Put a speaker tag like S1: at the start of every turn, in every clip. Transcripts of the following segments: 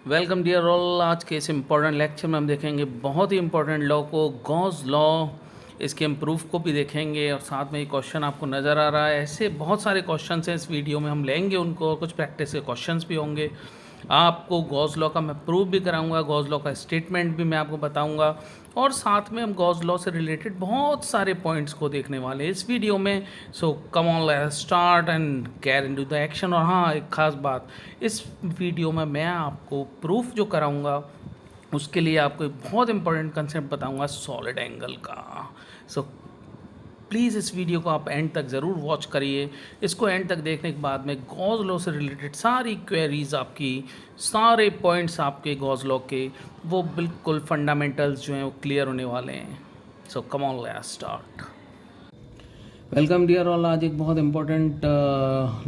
S1: Welcome dear all. आज के इस इम्पॉर्टेंट लेक्चर में हम देखेंगे बहुत ही इम्पॉर्टेंट लॉ को, गॉस लॉ। इसके हम प्रूफ को भी देखेंगे और साथ में ये क्वेश्चन आपको नज़र आ रहा है। ऐसे बहुत सारे क्वेश्चन हैं इस वीडियो में, हम लेंगे उनको। कुछ प्रैक्टिस के क्वेश्चंस भी होंगे। आपको गॉस लॉ का मैं प्रूफ भी कराऊंगा, गॉस लॉ का स्टेटमेंट भी मैं आपको बताऊंगा, और साथ में हम गॉस लॉ से रिलेटेड बहुत सारे पॉइंट्स को देखने वाले हैं इस वीडियो में। So come on, let's start and get into the action. और हाँ, एक खास बात, इस वीडियो में मैं आपको प्रूफ जो कराऊंगा उसके लिए आपको एक बहुत इंपॉर्टेंट कंसेप्ट बताऊंगा, सॉलिड एंगल का। सो प्लीज़ इस वीडियो को आप एंड तक ज़रूर वॉच करिए। इसको एंड तक देखने के बाद में गॉस लॉ से रिलेटेड सारी क्वेरीज आपकी, सारे पॉइंट्स आपके गॉस लॉ के, वो बिल्कुल फंडामेंटल्स जो हैं वो क्लियर होने वाले हैं। So come on, let's start. Welcome dear all. आज एक बहुत इंपॉर्टेंट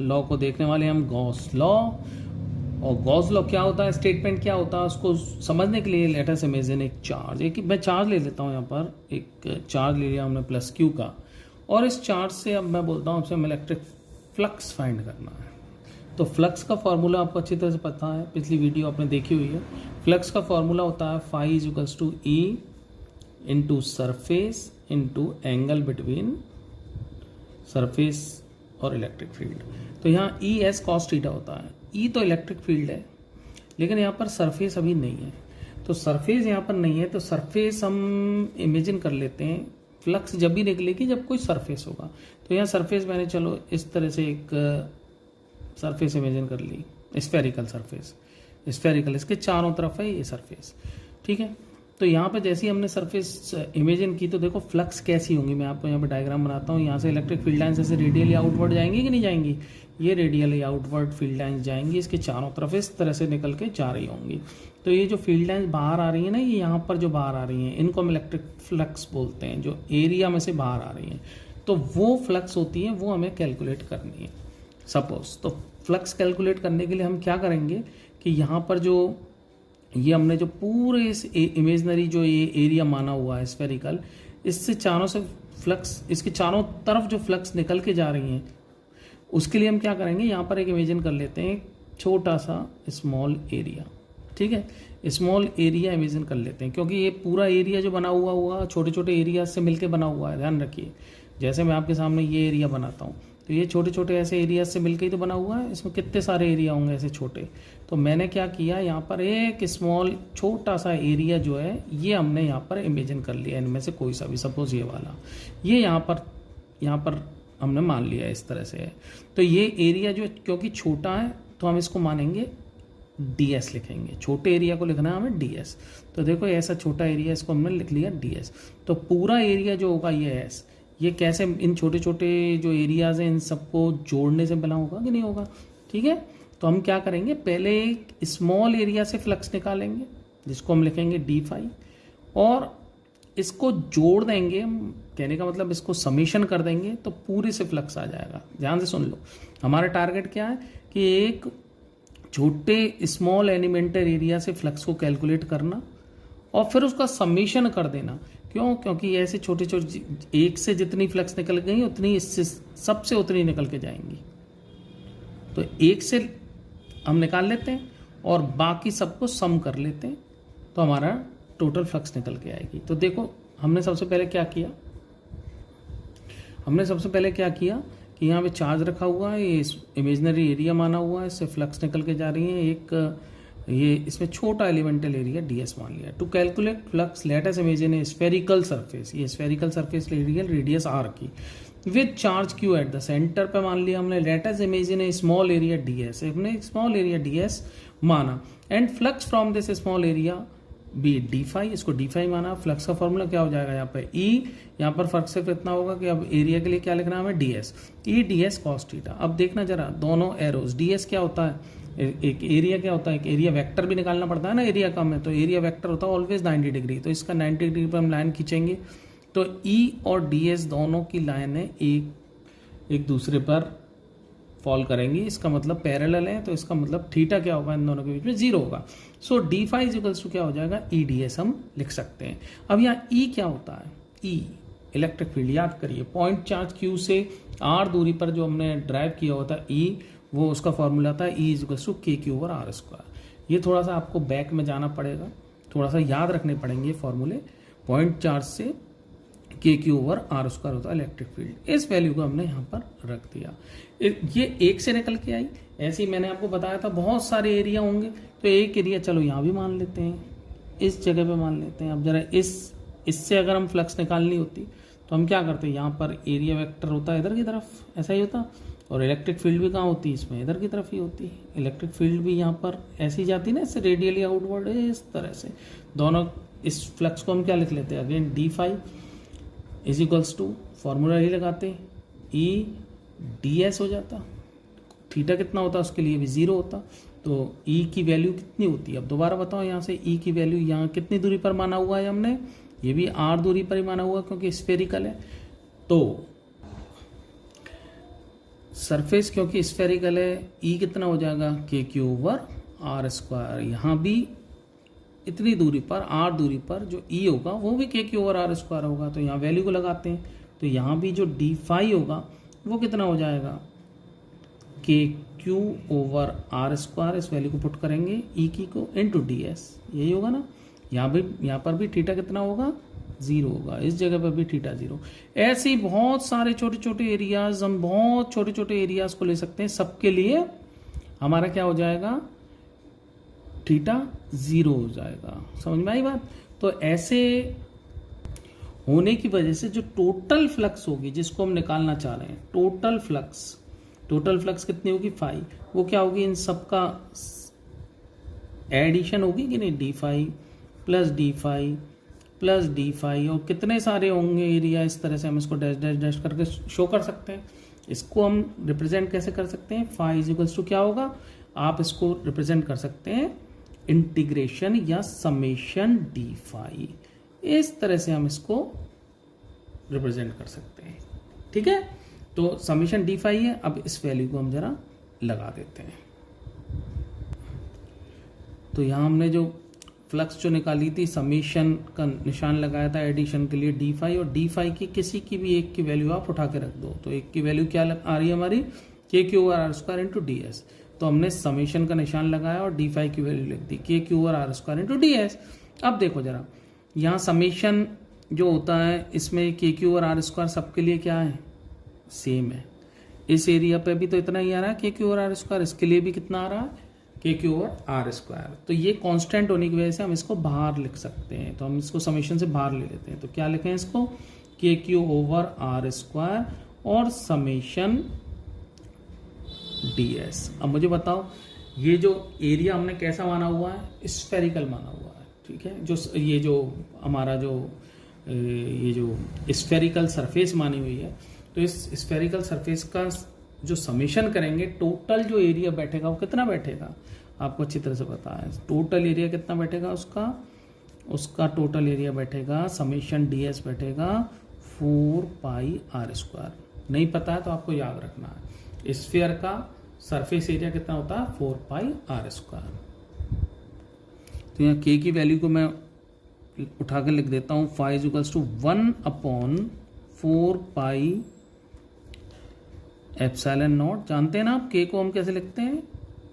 S1: लॉ को देखने वाले हैं हम, गॉस लॉ। और गॉस लॉ क्या होता है, स्टेटमेंट क्या होता है, उसको समझने के लिए लेट अस इमेजिन एक चार्ज। एक मैं चार्ज ले लेता हूँ, यहाँ पर एक चार्ज ले लिया हमने प्लस क्यू का, और इस चार्ज से अब मैं बोलता हूँ आपसे हमें इलेक्ट्रिक फ्लक्स फाइंड करना है। तो फ्लक्स का फॉर्मूला आपको अच्छी तरह से पता है, पिछली वीडियो आपने देखी हुई है। फ्लक्स का फॉर्मूला होता है phi is equals to E into surface into angle between surface और इलेक्ट्रिक फील्ड। तो यहाँ ई एस कॉस थीटा होता है। ई तो इलेक्ट्रिक फील्ड है, लेकिन यहाँ पर सरफेस अभी नहीं है। तो सरफेस यहाँ पर नहीं है, तो सरफेस हम इमेजिन कर लेते हैं। फ्लक्स जब भी निकलेगी जब कोई सरफेस होगा। तो यहाँ सरफेस मैंने चलो इस तरह से एक सरफेस इमेजिन कर ली, स्फेरिकल सरफेस। स्फेरिकल, इसके चारों तरफ है ये सरफेस, ठीक है। तो यहाँ पे जैसे ही हमने सरफेस इमेजिन की, तो देखो फ्लक्स कैसी होंगी। मैं आपको यहाँ पे डायग्राम बनाता हूँ। यहाँ से इलेक्ट्रिक फील्ड लाइन्स ऐसे रेडियली आउटवर्ड जाएंगी कि नहीं जाएंगी? ये रेडियली आउटवर्ड फील्ड लाइन्स जाएंगी, इसके चारों तरफ इस तरह से निकल के जा रही होंगी। तो ये जो फील्ड लाइन्स बाहर आ रही है ना, ये यहाँ पर जो बाहर आ रही हैं, इनको हम इलेक्ट्रिक फ्लक्स बोलते हैं, जो एरिया में से बाहर आ रही हैं। तो वो फ्लक्स होती है, वो हमें कैलकुलेट करनी है सपोज। तो फ्लक्स कैलकुलेट करने के लिए हम क्या करेंगे कि यहाँ पर जो ये हमने जो पूरे इस इमेजनरी जो ये एरिया माना हुआ है स्फेरिकल, इससे चारों से फ्लक्स, इसके चारों तरफ जो फ्लक्स निकल के जा रही हैं, उसके लिए हम क्या करेंगे, यहाँ पर एक इमेजिन कर लेते हैं छोटा सा स्मॉल एरिया, ठीक है। स्मॉल एरिया इमेजिन कर लेते हैं, क्योंकि ये पूरा एरिया जो बना हुआ छोटे छोटे एरिया से मिलकर बना हुआ है। ध्यान रखिए, जैसे मैं आपके सामने ये एरिया बनाता हूँ, तो ये छोटे छोटे ऐसे एरिया से मिलकर ही तो बना हुआ है। इसमें कितने सारे एरिया होंगे ऐसे छोटे। तो मैंने क्या किया, यहाँ पर एक स्मॉल छोटा सा एरिया जो है ये हमने यहाँ पर इमेजिन कर लिया, इनमें से कोई सा भी, सपोज ये वाला, ये यहाँ पर हमने मान लिया इस तरह से है। तो ये एरिया जो क्योंकि छोटा है तो हम इसको मानेंगे ds, लिखेंगे। छोटे एरिया को लिखना है हमें ds। तो देखो ऐसा छोटा एरिया, इसको हमने लिख लिया ds। तो पूरा एरिया जो होगा ये s, ये कैसे इन छोटे छोटे जो एरियाज हैं इन सबको जोड़ने से बना होगा कि नहीं होगा, ठीक है। तो हम क्या करेंगे, पहले एक स्मॉल एरिया से फ्लक्स निकालेंगे जिसको हम लिखेंगे डी फाई, और इसको जोड़ देंगे। कहने का मतलब इसको समेशन कर देंगे तो पूरे से फ्लक्स आ जाएगा। ध्यान से सुन लो, हमारा टारगेट क्या है कि एक छोटे स्मॉल एलिमेंटल एरिया से फ्लक्स को कैलकुलेट करना और फिर उसका समेशन कर देना। क्यों? क्योंकि ऐसे छोटे छोटे एक से जितनी फ्लक्स निकल गई उतनी इससे सबसे उतनी निकल के जाएंगी। तो एक से हम निकाल लेते हैं और बाकी सबको सम कर लेते हैं, तो हमारा टोटल फ्लक्स निकल के आएगी। तो देखो हमने सबसे पहले क्या किया कि यहाँ पे चार्ज रखा हुआ है, ये इमेजिनरी एरिया माना हुआ है, इससे फ्लक्स निकल के जा रही है। एक ये इसमें छोटा एलिमेंटल एरिया ds मान लिया। To calculate flux let us imagine a spherical surface, ये स्फेरिकल सरफेस रेडियस r की with charge q at the center पे मान लिया हमने। Let us imagine a small area ds, हमने एक स्मॉल एरिया ds माना, and flux from this small area be D phi, इसको डी फाई माना। फ्लक्स का फॉर्मूला क्या हो जाएगा यहाँ पर ई, यहाँ पर फर्क सिर्फ इतना होगा कि अब एरिया के लिए क्या लिखना है हमें ds, ई ds कॉस थीटा। अब देखना जरा दोनों एरोज, ds क्या होता है, एक एरिया क्या होता है, एक एरिया वेक्टर भी निकालना पड़ता है ना, एरिया कम है तो एरिया वेक्टर होता है ऑलवेज 90 डिग्री। तो इसका 90 डिग्री पर हम लाइन खींचेंगे, तो ई और ds दोनों की लाइन है एक दूसरे पर फॉल करेंगी, इसका मतलब पैरेलल है। तो इसका मतलब थीटा क्या होगा, इन दोनों के बीच में 0 होगा। So D phi is equals to क्या हो जाएगा, ई ds हम लिख सकते हैं। अब यहाँ ई क्या होता है, ई इलेक्ट्रिक फील्ड। याद करिए, पॉइंट चार्ज q से r दूरी पर जो हमने ड्राइव किया होता है ई, वो उसका फॉर्मूला था ई इज इक्वल्स टू के क्यू ओवर आर स्क्वायर। ये थोड़ा सा आपको बैक में जाना पड़ेगा, थोड़ा सा याद रखने पड़ेंगे फॉर्मूले। पॉइंट चार्ज से के क्यू ओवर आर स्क्वायर होता है इलेक्ट्रिक फील्ड। इस वैल्यू को हमने यहाँ पर रख दिया। ये एक से निकल के आई। ऐसे ही मैंने आपको बताया था बहुत सारे एरिया होंगे, तो एक एरिया चलो यहाँ भी मान लेते हैं, इस जगह पे मान लेते हैं। अब जरा इससे अगर हम फ्लक्स निकालनी होती तो हम क्या करते हैं, यहाँ पर एरिया वेक्टर होता है इधर की तरफ, ऐसा ही होता, और इलेक्ट्रिक फील्ड भी कहाँ होती है, इसमें इधर की तरफ ही होती है। इलेक्ट्रिक फील्ड भी यहाँ पर ऐसी जाती ना, इससे रेडियली आउटवर्ड, इस तरह से दोनों। इस फ्लक्स को हम क्या लिख लेते हैं, again D phi is equals to, formula ही लगाते, ई डी एस हो जाता। थीटा कितना होता है उसके लिए भी 0 होता, तो ई की वैल्यू कितनी होती है। अब दोबारा बताओ, यहाँ से ई की वैल्यू यहाँ कितनी दूरी पर माना हुआ है हमने, ये भी आर दूरी पर ही माना हुआ क्योंकि स्फेरिकल है। तो सरफेस क्योंकि स्फेरिकल है, ई कितना हो जाएगा, के क्यू ओवर आर स्क्वायर। यहाँ भी इतनी दूरी पर, आर दूरी पर जो ई होगा वो भी के क्यू ओवर आर स्क्वायर होगा। तो यहाँ वैल्यू को लगाते हैं, तो यहाँ भी जो डी फाई होगा वो कितना हो जाएगा, के क्यू ओवर आर स्क्वायर। इस वैल्यू को पुट करेंगे ई की को इनटू डी एस, यही होगा ना। यहाँ पर भी थीटा कितना होगा, 0 होगा, इस जगह पर भी थीटा 0। ऐसे ही बहुत सारे छोटे छोटे एरियाज, हम बहुत छोटे छोटे एरियाज को ले सकते हैं। सबके लिए हमारा क्या हो जाएगा, थीटा 0 हो जाएगा। समझ में आई बात। तो ऐसे होने की वजह से जो टोटल फ्लक्स होगी जिसको हम निकालना चाह रहे हैं, टोटल फ्लक्स कितनी होगी, फाई, वो क्या होगी, इन सबका एडिशन होगी कि नहीं, D phi plus D phi plus D phi, और कितने सारे होंगे एरिया। इस तरह से हम इसको डैश डैश डैश करके शो कर सकते हैं। इसको हम रिप्रेजेंट कैसे कर सकते हैं, फाई इज इक्वल्स टू क्या होगा, आप इसको रिप्रेजेंट कर सकते हैं इंटीग्रेशन या समेशन डी फाई। इस तरह से हम इसको रिप्रेजेंट कर सकते हैं। ठीक है, तो समेशन डी फाई है। अब इस वैल्यू को हम जरा लगा देते हैं। तो यहाँ हमने जो फ्लक्स जो निकाली थी, समेशन का निशान लगाया था एडिशन के लिए डी फाई, और डी फाई की किसी की भी एक की वैल्यू आप उठा के रख दो। तो एक की वैल्यू क्या आ रही है हमारी, K Q over R square into D S. तो हमने समेशन का निशान लगाया और डी फाई की वैल्यू लिख दी, K Q over R square into D S. अब देखो जरा, यहाँ समेशन जो होता है इसमें के क्यू और आर स्क्वायर सबके लिए क्या है, सेम है। इस एरिया पे भी तो इतना ही आ रहा है के क्यू और आर स्क्वायर, इसके लिए भी कितना आ रहा है, के क्यू और आर स्क्वायर। तो ये कांस्टेंट होने की वजह से हम इसको बाहर लिख सकते हैं। तो हम इसको समेशन से बाहर ले लेते हैं। तो क्या लिखें इसको, के क्यू ओवर आर स्क्वायर और समेशन डी एस। अब मुझे बताओ, ये जो एरिया हमने कैसा माना हुआ है, स्फेरिकल माना हुआ है। ठीक है, ये जो हमारा ये जो स्फेरिकल सरफेस मानी हुई है, तो इस स्फेरिकल सरफेस का जो समेशन करेंगे, टोटल जो एरिया बैठेगा वो कितना बैठेगा, आपको अच्छी तरह से पता है। टोटल एरिया कितना बैठेगा उसका टोटल एरिया बैठेगा, समेशन डी एस बैठेगा 4 पाई आर स्क्वायर। नहीं पता है तो आपको याद रखना है, स्फीयर का सरफेस एरिया कितना होता है, 4 पाई आर स्क्वायर। तो यहाँ के की वैल्यू को मैं उठा के लिख देता हूँ, phi is equals to 1/4 pi epsilon naught. जानते हैं ना आप के को हम कैसे लिखते हैं,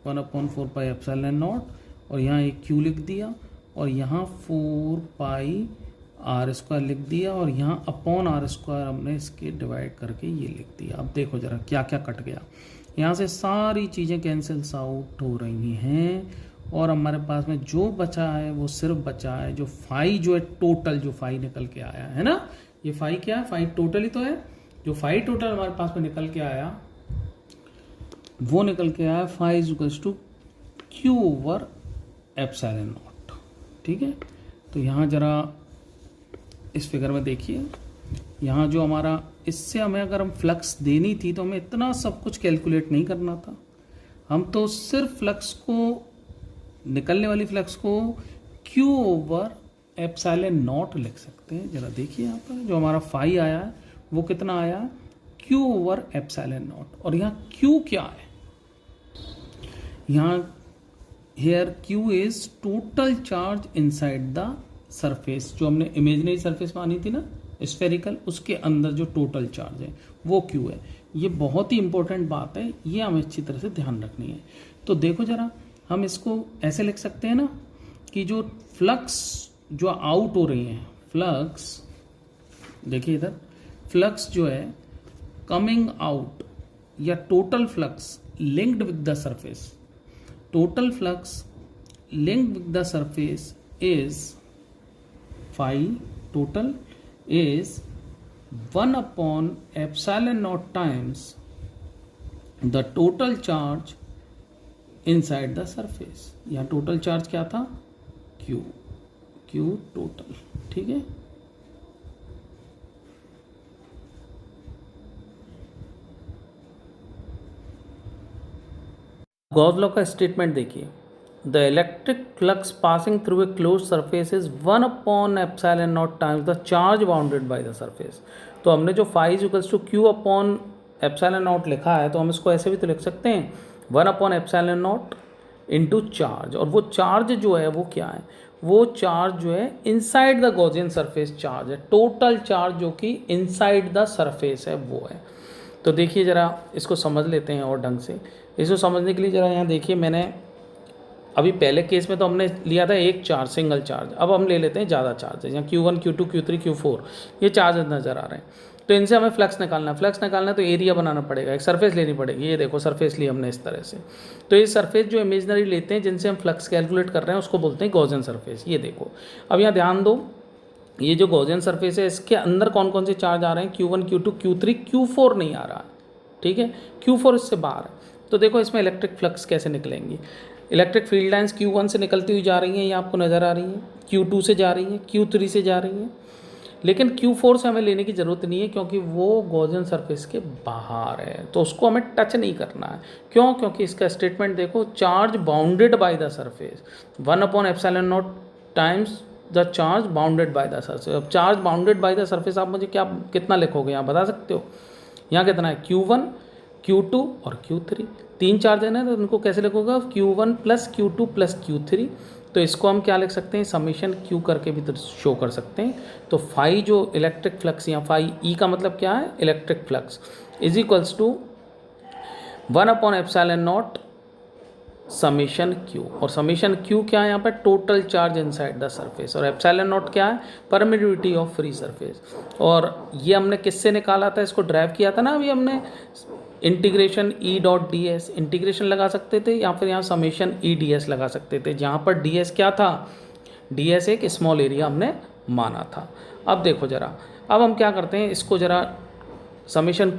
S1: 1/4 पाई एप्सिलॉन नॉट, और यहाँ एक क्यू लिख दिया, और यहाँ 4 पाई आर स्क्वायर लिख दिया, और यहाँ अपॉन आर स्क्वायर हमने इसके डिवाइड करके ये लिख दिया। अब देखो जरा क्या क्या कट गया, यहाँ से सारी चीज़ें कैंसिल्स आउट हो रही हैं, और हमारे पास में जो बचा है वो सिर्फ बचा है जो फाई जो है, टोटल जो फाई निकल के आया है ना, ये फाई क्या है, फाई टोटल ही तो है। जो फाई टोटल हमारे पास में निकल के आया वो निकल के आया phi is equals to Q over epsilon naught. ठीक है, तो यहाँ जरा इस फिगर में देखिए, यहाँ जो हमारा, इससे हमें अगर हम फ्लक्स देनी थी तो हमें इतना सब कुछ कैलकुलेट नहीं करना था। हम तो सिर्फ फ्लक्स को, निकलने वाली फ्लक्स को क्यू ओवर एप्सिलॉन नॉट लिख सकते हैं। जरा देखिए यहाँ पर जो हमारा फाई आया है वो कितना आया, क्यू ओवर एप्सिलॉन नॉट। और यहाँ क्यू क्या है, यहाँ here Q is total charge inside the surface. जो हमने इमेजिनरी सरफेस मानी थी ना स्फेरिकल, उसके अंदर जो टोटल चार्ज है वो क्यू है। ये बहुत ही इंपॉर्टेंट बात है, ये हमें अच्छी तरह से ध्यान रखनी है। तो देखो जरा, हम इसको ऐसे लिख सकते हैं ना कि जो फ्लक्स जो आउट हो रही है, फ्लक्स देखिए इधर, फ्लक्स जो है कमिंग आउट या total flux linked with the surface, total flux linked with the surface is phi total is 1 upon epsilon naught times the total charge inside the surface। यहाँ total charge क्या था, Q total, ठीक है। Gauss law का statement देखिए, the electric flux passing through a close surface is 1 upon epsilon not times the charge bounded by the surface. तो हमने जो phi equals to Q upon epsilon naught लिखा है, तो हम इसको ऐसे भी तो लिख सकते हैं 1 upon epsilon not into charge. और वो चार्ज जो है वो क्या है, वो चार्ज जो है inside the Gaussian surface charge है, टोटल चार्ज जो कि इनसाइड द सरफेस है वो है। तो देखिए ज़रा इसको समझ लेते हैं और ढंग से। इसको समझने के लिए ज़रा यहाँ देखिए, मैंने अभी पहले केस में तो हमने लिया था एक चार्ज, सिंगल चार्ज, अब हम ले लेते हैं ज़्यादा चार्ज, यहाँ Q1 Q2 Q3 Q4 ये चार्जेस नज़र आ रहे हैं। तो इनसे हमें फ्लक्स निकालना है, फ्लक्स निकालना है तो एरिया बनाना पड़ेगा, एक सरफेस लेनी पड़ेगी। ये देखो सरफेस ली हमने इस तरह से। तो ये सरफेस जो इमेजनरी लेते हैं जिनसे हम फ्लक्स कैलकुलेट कर रहे हैं उसको बोलते हैं गॉसियन सरफेस। ये देखो अब यहाँ ध्यान दो, ये जो गॉसियन सरफेस है इसके अंदर कौन कौन से चार्ज आ रहे हैं, Q1 Q2 Q3 Q4 नहीं आ रहा है, ठीक है, Q4 इससे बाहर है। तो देखो इसमें इलेक्ट्रिक फ्लक्स कैसे निकलेंगी, इलेक्ट्रिक फील्ड लाइंस Q1 से निकलती हुई जा रही हैं, ये आपको नज़र आ रही हैं, Q2 से जा रही हैं, Q3 से जा रही हैं, लेकिन Q4 से हमें लेने की ज़रूरत नहीं है क्योंकि वो गॉसियन सरफेस के बाहर है, तो उसको हमें टच नहीं करना है। क्यों, क्योंकि इसका स्टेटमेंट देखो, charge bounded by the surface 1 upon epsilon not times the charge bounded by the surface. अब charge bounded by the surface आप मुझे क्या कितना लिखोगे यहाँ बता सकते हो, यहाँ कितना है Q1 Q2 और Q3, तीन चार्ज है ना, तो उनको कैसे लिखोगे, Q1 plus Q2 plus Q3। तो इसको हम क्या लिख सकते हैं, समीशन Q करके भी तो शो कर सकते हैं। तो फाई जो इलेक्ट्रिक फ्लक्स, यहाँ फाई E का मतलब क्या है, electric flux is equals to 1 upon epsilon naught summation Q। और समीशन Q क्या है यहाँ पर, total charge inside the surface, और एप्सिलॉन नॉट क्या है, परमिटिविटी ऑफ फ्री सरफेस। और ये हमने किससे निकाला था, इसको ड्राइव किया था ना अभी हमने, इंटीग्रेशन E.ds इंटीग्रेशन लगा सकते थे, या फिर यहाँ समेशन EDS लगा सकते थे, जहाँ पर DS क्या था, DS एक स्मॉल एरिया हमने माना था। अब देखो ज़रा, अब हम क्या करते हैं, इसको ज़रा समेशन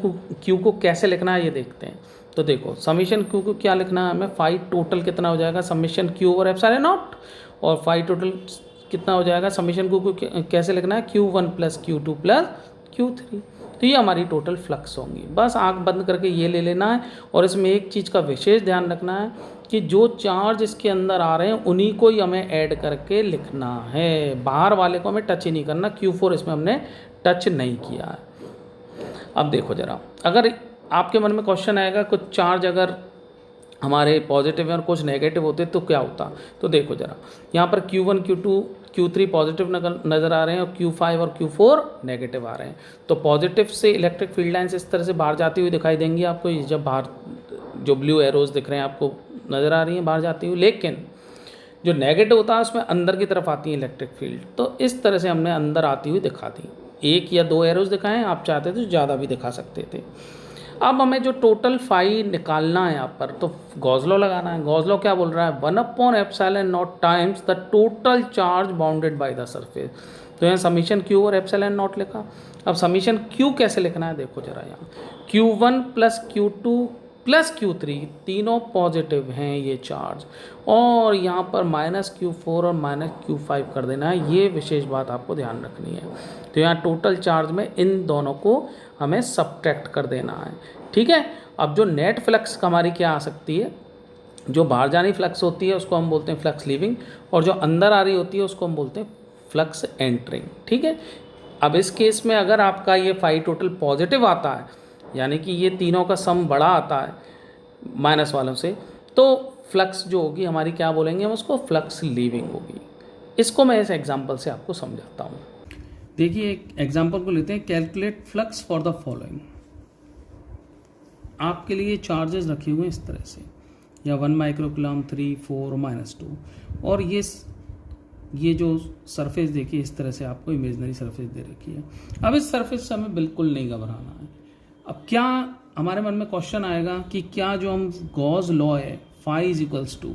S1: Q को कैसे लिखना है ये देखते हैं। तो देखो समेशन Q को क्या लिखना है हमें, फाई टोटल कितना हो जाएगा, summation Q over epsilon not, और फाई टोटल कितना हो जाएगा, समेशन Q को कैसे लिखना है, Q1 plus Q2 plus Q3। तो ये हमारी टोटल फ्लक्स होंगी। बस आंख बंद करके ये ले लेना है, और इसमें एक चीज़ का विशेष ध्यान रखना है कि जो चार्ज इसके अंदर आ रहे हैं उन्हीं को ही हमें ऐड करके लिखना है, बाहर वाले को हमें टच ही नहीं करना। Q4 इसमें हमने टच नहीं किया है। अब देखो ज़रा, अगर आपके मन में क्वेश्चन आएगा कुछ चार्ज अगर हमारे पॉजिटिव हैं और कुछ नेगेटिव होते तो क्या होता, तो देखो ज़रा, यहाँ पर Q1 Q2 Q3 पॉजिटिव नज़र आ रहे हैं और Q5 और Q4 नेगेटिव आ रहे हैं। तो पॉजिटिव से इलेक्ट्रिक फील्ड लाइन्स इस तरह से बाहर जाती हुई दिखाई देंगी आपको, जब बाहर जो ब्लू एरोज दिख रहे हैं आपको नज़र आ रही हैं बाहर जाती हुई, लेकिन जो नेगेटिव होता है उसमें अंदर की तरफ आती है इलेक्ट्रिक फील्ड। तो इस तरह से हमने अंदर आती हुई दिखा दी, एक या दो एरोज दिखाएं, आप चाहते तो ज़्यादा भी दिखा सकते थे। अब हमें जो टोटल फाई निकालना है यहाँ पर, तो गॉस लॉ लगाना है। गॉस लॉ क्या बोल रहा है, 1 upon epsilon not times the total charge bounded by the surface. तो यहाँ समीशन Q और एप्सिलॉन नॉट लिखा। अब समीशन Q कैसे लिखना है, देखो जरा, यहाँ Q1 plus Q2 plus Q3 तीनों पॉजिटिव हैं ये चार्ज, और यहाँ पर माइनस Q4 और माइनस Q5 कर देना है, ये विशेष बात आपको ध्यान रखनी है। तो यहाँ टोटल चार्ज में इन दोनों को हमें सब्ट्रैक्ट कर देना है, ठीक है। अब जो नेट फ्लक्स हमारी क्या आ सकती है, जो बाहर जानी फ्लक्स होती है उसको हम बोलते हैं फ्लक्स लीविंग, और जो अंदर आ रही होती है उसको हम बोलते हैं फ्लक्स एंटरिंग, ठीक है। अब इस केस में अगर आपका ये फाई टोटल पॉजिटिव आता है, यानी कि ये तीनों का सम बड़ा आता है माइनस वालों से, तो फ्लक्स जो होगी हमारी क्या बोलेंगे हम उसको, फ्लक्स लीविंग होगी। इसको मैं इस एग्जांपल से आपको समझाता हूँ। देखिए एक एग्जांपल को लेते हैं, calculate flux for the following. आपके लिए चार्जेस रखे हुए हैं इस तरह से, या 1 माइक्रोकुलम 3 4 -2। और ये जो सरफेस देखिए इस तरह से आपको इमेजनरी सरफेस दे रखी है। अब इस सरफेस से हमें बिल्कुल नहीं घबराना है। अब क्या हमारे मन में क्वेश्चन आएगा कि क्या जो हम गॉस लॉ है phi is equals to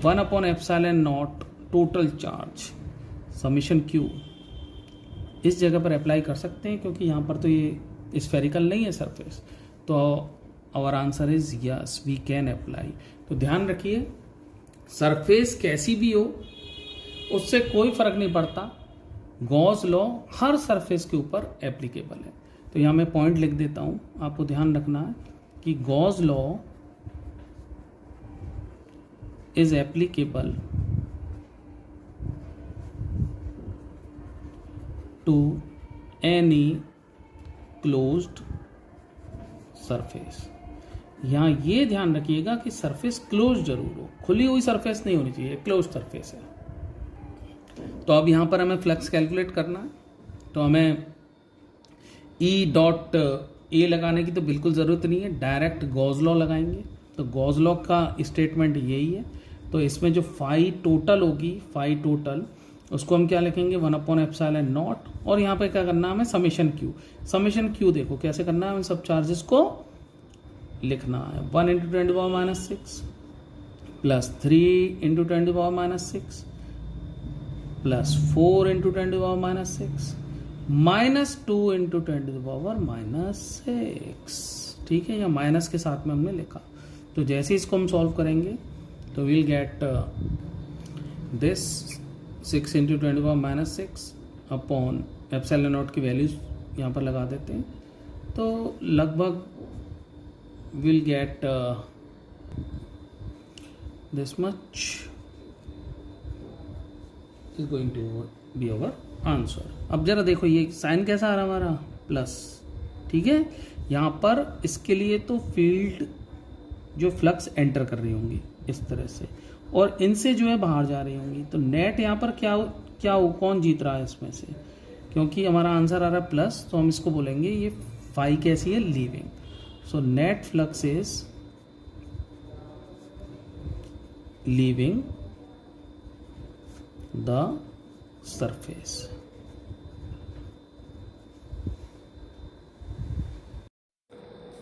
S1: 1/ε0 total charge summation Q इस जगह पर अप्लाई कर सकते हैं, क्योंकि यहाँ पर तो ये स्फेरिकल नहीं है सरफेस। तो our answer is yes, we can apply. तो ध्यान रखिए, सरफेस कैसी भी हो उससे कोई फर्क नहीं पड़ता, गॉस लॉ हर सरफेस के ऊपर एप्लीकेबल है। तो यहाँ मैं पॉइंट लिख देता हूँ, आपको ध्यान रखना है कि Gauss law is applicable to any closed surface. यहाँ ये ध्यान रखिएगा कि सरफेस क्लोज जरूर हो, खुली हुई सरफेस नहीं होनी चाहिए, क्लोज सरफेस है। तो अब यहाँ पर हमें फ्लक्स कैलकुलेट करना है, तो हमें E.A लगाने की तो बिल्कुल ज़रूरत नहीं है, डायरेक्ट गॉस लॉ लगाएंगे। तो गॉस लॉ का स्टेटमेंट यही है। तो इसमें जो फाई टोटल होगी, फाई टोटल उसको हम क्या लिखेंगे 1/ε0, और यहाँ पे क्या करना है हमें समेशन क्यू। समेशन क्यू देखो कैसे करना है, हमें सब चार्जेस को लिखना है 1 × 10⁻⁶ प्लस 3 × 10⁻⁶ प्लस 4 × 10⁻⁶ माइनस 2 × 10⁻⁶। ठीक है, या माइनस के साथ में हमने लिखा। तो जैसे इसको हम सॉल्व करेंगे तो विल गेट दिस 6 × 10⁻⁶ अपॉन ε0 की वैल्यूज यहाँ पर लगा देते हैं। तो लगभग will get this much is going to be our answer. अब जरा देखो ये साइन कैसा आ रहा है हमारा, प्लस। ठीक है, यहाँ पर इसके लिए तो फील्ड जो फ्लक्स एंटर कर रही होंगी इस तरह से, और इनसे जो है बाहर जा रही होंगी। तो नेट यहाँ पर क्या कौन जीत रहा है इसमें से, क्योंकि हमारा आंसर आ रहा है प्लस, तो हम इसको बोलेंगे ये फाई कैसी है, leaving. So net flux is leaving the surface.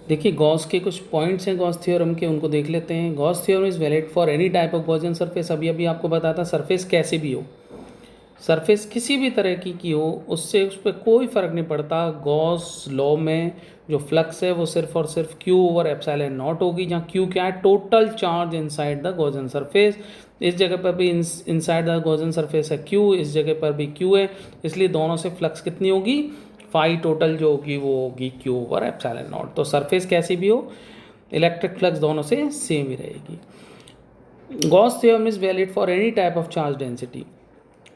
S1: देखिए गॉस के कुछ पॉइंट्स हैं गॉस थ्योरम के, उनको देख लेते हैं। Gauss theorem is valid for any type of Gaussian surface. अभी आपको बताता, सरफेस कैसे भी हो, सरफेस किसी भी तरह की हो, उससे उस पर कोई फ़र्क नहीं पड़ता। गॉस लॉ में जो फ्लक्स है वो सिर्फ और सिर्फ Q/ε0 होगी, जहाँ Q क्या है, total charge inside the Gaussian surface. इस जगह पर भी इनसाइड द गॉसियन सरफेस है Q, इस जगह पर भी Q है, इसलिए दोनों से फ्लक्स कितनी होगी, फाई टोटल जो होगी वो होगी Q/ε0। तो सरफेस कैसी भी हो, इलेक्ट्रिक फ्लक्स दोनों से सेम ही रहेगी। Gauss theorem is valid for any type of charge density.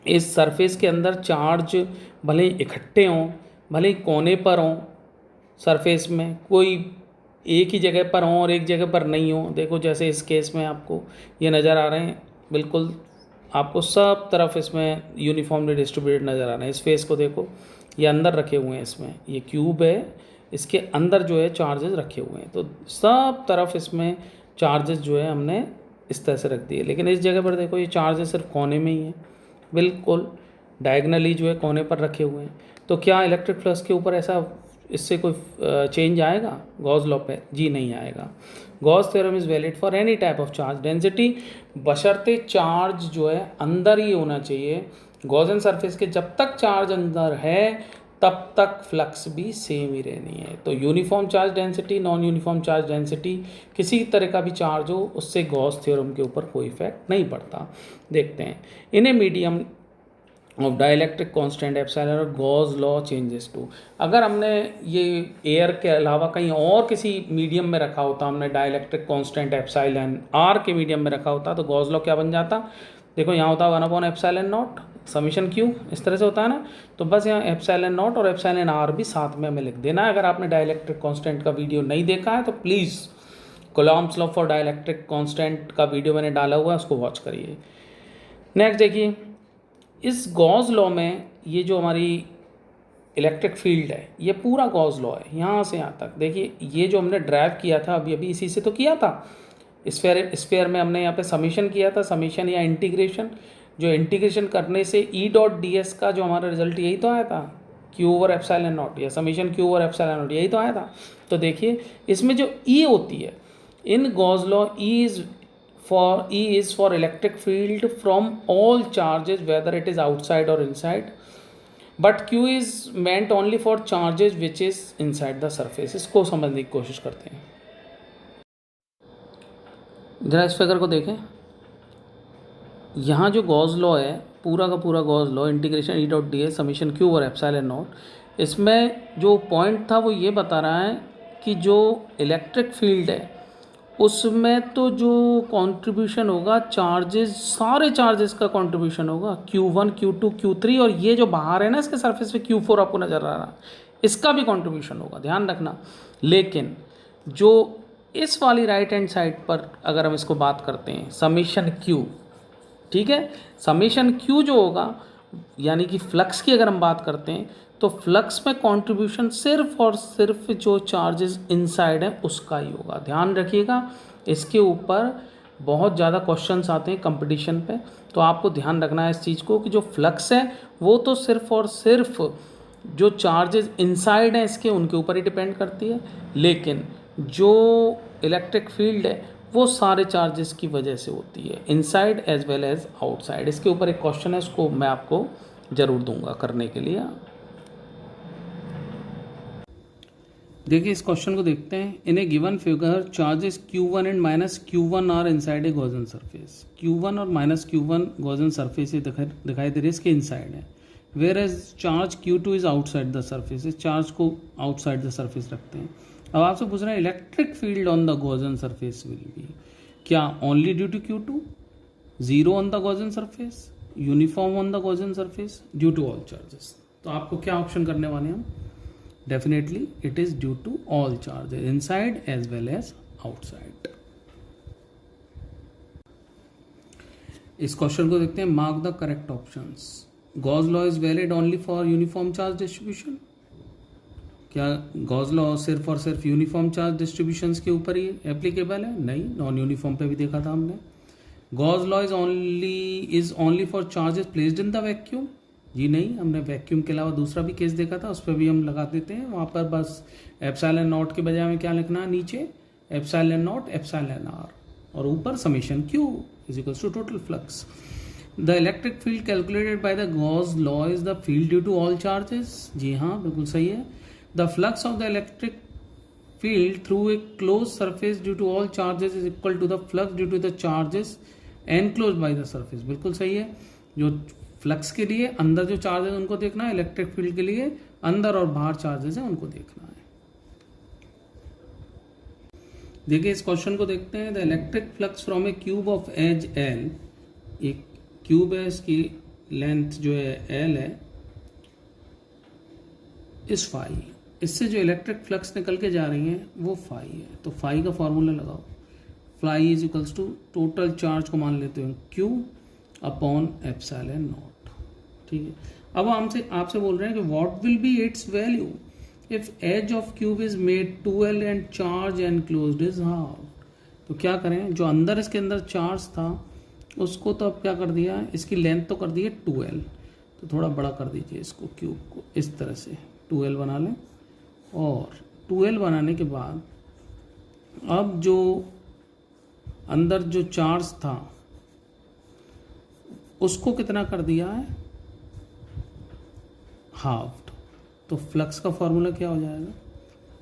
S1: इस सरफेस के अंदर चार्ज भले ही इकट्ठे हों, भले ही कोने पर हों, सरफेस में कोई एक ही जगह पर हों और एक जगह पर नहीं हो। देखो जैसे इस केस में आपको ये नज़र आ रहे हैं, बिल्कुल आपको सब तरफ इसमें यूनिफॉर्मली डिस्ट्रीब्यूटेड नज़र आ रहे हैं। इस फेस को देखो, ये अंदर रखे हुए हैं, इसमें ये क्यूब है, इसके अंदर जो है चार्जेस रखे हुए हैं। तो सब तरफ इसमें चार्जेस जो है हमने इस तरह से रख दिए। लेकिन इस जगह पर देखो ये चार्जेस सिर्फ कोने में ही है, बिल्कुल डायगनली जो है कोने पर रखे हुए हैं। तो क्या इलेक्ट्रिक फ्लक्स के ऊपर ऐसा इससे कोई चेंज आएगा गॉस लॉ पे? जी नहीं आएगा। Gauss theorem is valid for any type of charge density, बशर्ते चार्ज जो है अंदर ही होना चाहिए। गॉसियन सरफेस के जब तक चार्ज अंदर है तब तक फ्लक्स भी सेम ही रहनी है। तो uniform charge density, non uniform charge density, किसी तरह का भी चार्ज हो, उससे गॉस थ्योरम के ऊपर कोई इफेक्ट नहीं पड़ता। देखते हैं, in a medium of dielectric constant epsilon और गॉस लॉ चेंजेस टू। अगर हमने ये एयर के अलावा कहीं और किसी मीडियम में रखा होता, हमने डाइलेक्ट्रिक कांस्टेंट एप्सिलॉन आर के मीडियम में रखा होता, तो गॉस लॉ क्या बन जाता, देखो यहाँ होता 1/ε0 समीशन क्यू, इस तरह से होता है ना। तो बस यहाँ ε0 और εr भी साथ में हमें लिख देना है। अगर आपने डाइलेक्ट्रिक कांस्टेंट का वीडियो नहीं देखा है तो please Coulomb's law for dielectric constant का वीडियो मैंने डाला हुआ है, उसको वॉच करिए। नेक्स्ट देखिए, इस गॉस लॉ में ये जो हमारी इलेक्ट्रिक फील्ड है, ये पूरा गॉस लॉ है यहाँ से यहाँ तक। देखिए ये जो हमने ड्राइव किया था अभी अभी इसी से तो किया था, स्फेयर में हमने यहाँ पे समीशन किया था, समीशन या इंटीग्रेशन। जो इंटीग्रेशन करने से ई डॉट डी एस का जो हमारा रिजल्ट यही तो आया था, क्यू ओवर एप्सिलॉन नॉट, या summation Q over epsilon not, यही तो आया था। तो देखिए इसमें जो ई होती है in Gauss law, E is for electric field from all charges whether it is outside और inside, but Q is meant only for charges which is inside the surface. इसको समझने की कोशिश करते हैं। जरा इस फिगर को देखें, यहाँ जो गॉस लॉ है पूरा का पूरा Gauss law, integration E dot D S summation Q over epsilon not, इसमें जो पॉइंट था वो ये बता रहा है कि जो इलेक्ट्रिक फील्ड है उसमें तो जो कंट्रीब्यूशन होगा चार्जेस, सारे चार्जेस का कंट्रीब्यूशन होगा, Q1 Q2 Q3, और ये जो बाहर है ना इसके सरफेस पे Q4 आपको नज़र आ रहा है, इसका भी कंट्रीब्यूशन होगा, ध्यान रखना। लेकिन जो इस वाली राइट हैंड साइड पर अगर हम इसको बात करते हैं समीशन Q, ठीक है, समीशन Q जो होगा यानी कि फ्लक्स की अगर हम बात करते हैं तो फ्लक्स में कंट्रीब्यूशन सिर्फ और सिर्फ जो चार्जेस इनसाइड है उसका ही होगा। ध्यान रखिएगा, इसके ऊपर बहुत ज़्यादा क्वेश्चंस आते हैं कंपटीशन पे, तो आपको ध्यान रखना है इस चीज़ को कि जो फ्लक्स है वो तो सिर्फ और सिर्फ जो चार्जेस इनसाइड हैं इसके उनके ऊपर ही डिपेंड करती है, लेकिन जो इलेक्ट्रिक फील्ड है वो सारे चार्जेस की वजह से होती है, inside as well as outside. इसके ऊपर एक क्वेश्चन है, उसको मैं आपको ज़रूर दूंगा करने के लिए। देखिए इस क्वेश्चन को देखते हैं। In a given figure charges Q1 and minus Q1 are inside a Gaussian surface. Q1 और माइनस Q1 गॉसियन सरफेस से दिखाई दे रही है, इसके इनसाइड है, where as charge Q2 is outside the surface. इस चार्ज को आउटसाइड द सरफेस रखते हैं। अब आपसे पूछ रहे हैं electric field on the Gaussian surface will be क्या only due to Q2, zero on the Gaussian surface, uniform on the Gaussian surface, due to all charges. तो आपको क्या ऑप्शन करने वाले हैं हम? Definitely it is due to all charges inside as well as outside. इस question को देखते हैं, mark the correct options. Gauss law is valid only for uniform charge distribution. क्या गॉस लॉ सिर्फ और सिर्फ यूनिफॉर्म चार्ज डिस्ट्रीब्यूशंस के ऊपर ही एप्लीकेबल है? नहीं, नॉन यूनिफॉर्म पे भी देखा था हमने। Gauss law is only for charges placed in the vacuum. जी नहीं, हमने वैक्यूम के अलावा दूसरा भी केस देखा था, उस पर भी हम लगा देते हैं। वहाँ पर बस एप्सिलॉन नॉट के बजाय में क्या लिखना है, नीचे एप्सिलॉन नॉट एप्सिलॉन आर और ऊपर summation Q is equals to total flux. The electric field calculated by the Gauss law is the field due to all charges. जी हाँ, बिल्कुल सही है। The flux of the electric field through a close surface due to all charges is equal to the flux due to the charges enclose by the surface. बिल्कुल सही है। जो flux के लिए अंदर जो चार्जेस उनको देखना है, इलेक्ट्रिक फील्ड के लिए अंदर और बाहर चार्जेस हैं उनको देखना है। देखिए इस क्वेश्चन को देखते हैं। The electric flux from a cube of edge L, एक क्यूब है, इसकी लेंथ जो है L है, इस फाई, इससे जो इलेक्ट्रिक फ्लक्स निकल के जा रही है वो फाई है। तो फाई का फॉर्मूला लगाओ, phi is equals to total charge को मान लेते हैं Q अपॉन एप्सिलॉन नॉट। ठीक है, अब हमसे आपसे बोल रहे हैं कि what will be its value if edge of cube is made 2L and charge enclosed is half. तो क्या करें, जो अंदर इसके अंदर चार्ज था उसको तो अब क्या कर दिया, इसकी लेंथ तो कर दी है 2L, तो थोड़ा बड़ा कर दीजिए इसको, क्यूब को इस तरह से 2L बना लें। और 2L बनाने के बाद अब जो अंदर जो चार्ज था उसको कितना कर दिया है, हाफ। तो फ्लक्स का फॉर्मूला क्या हो जाएगा,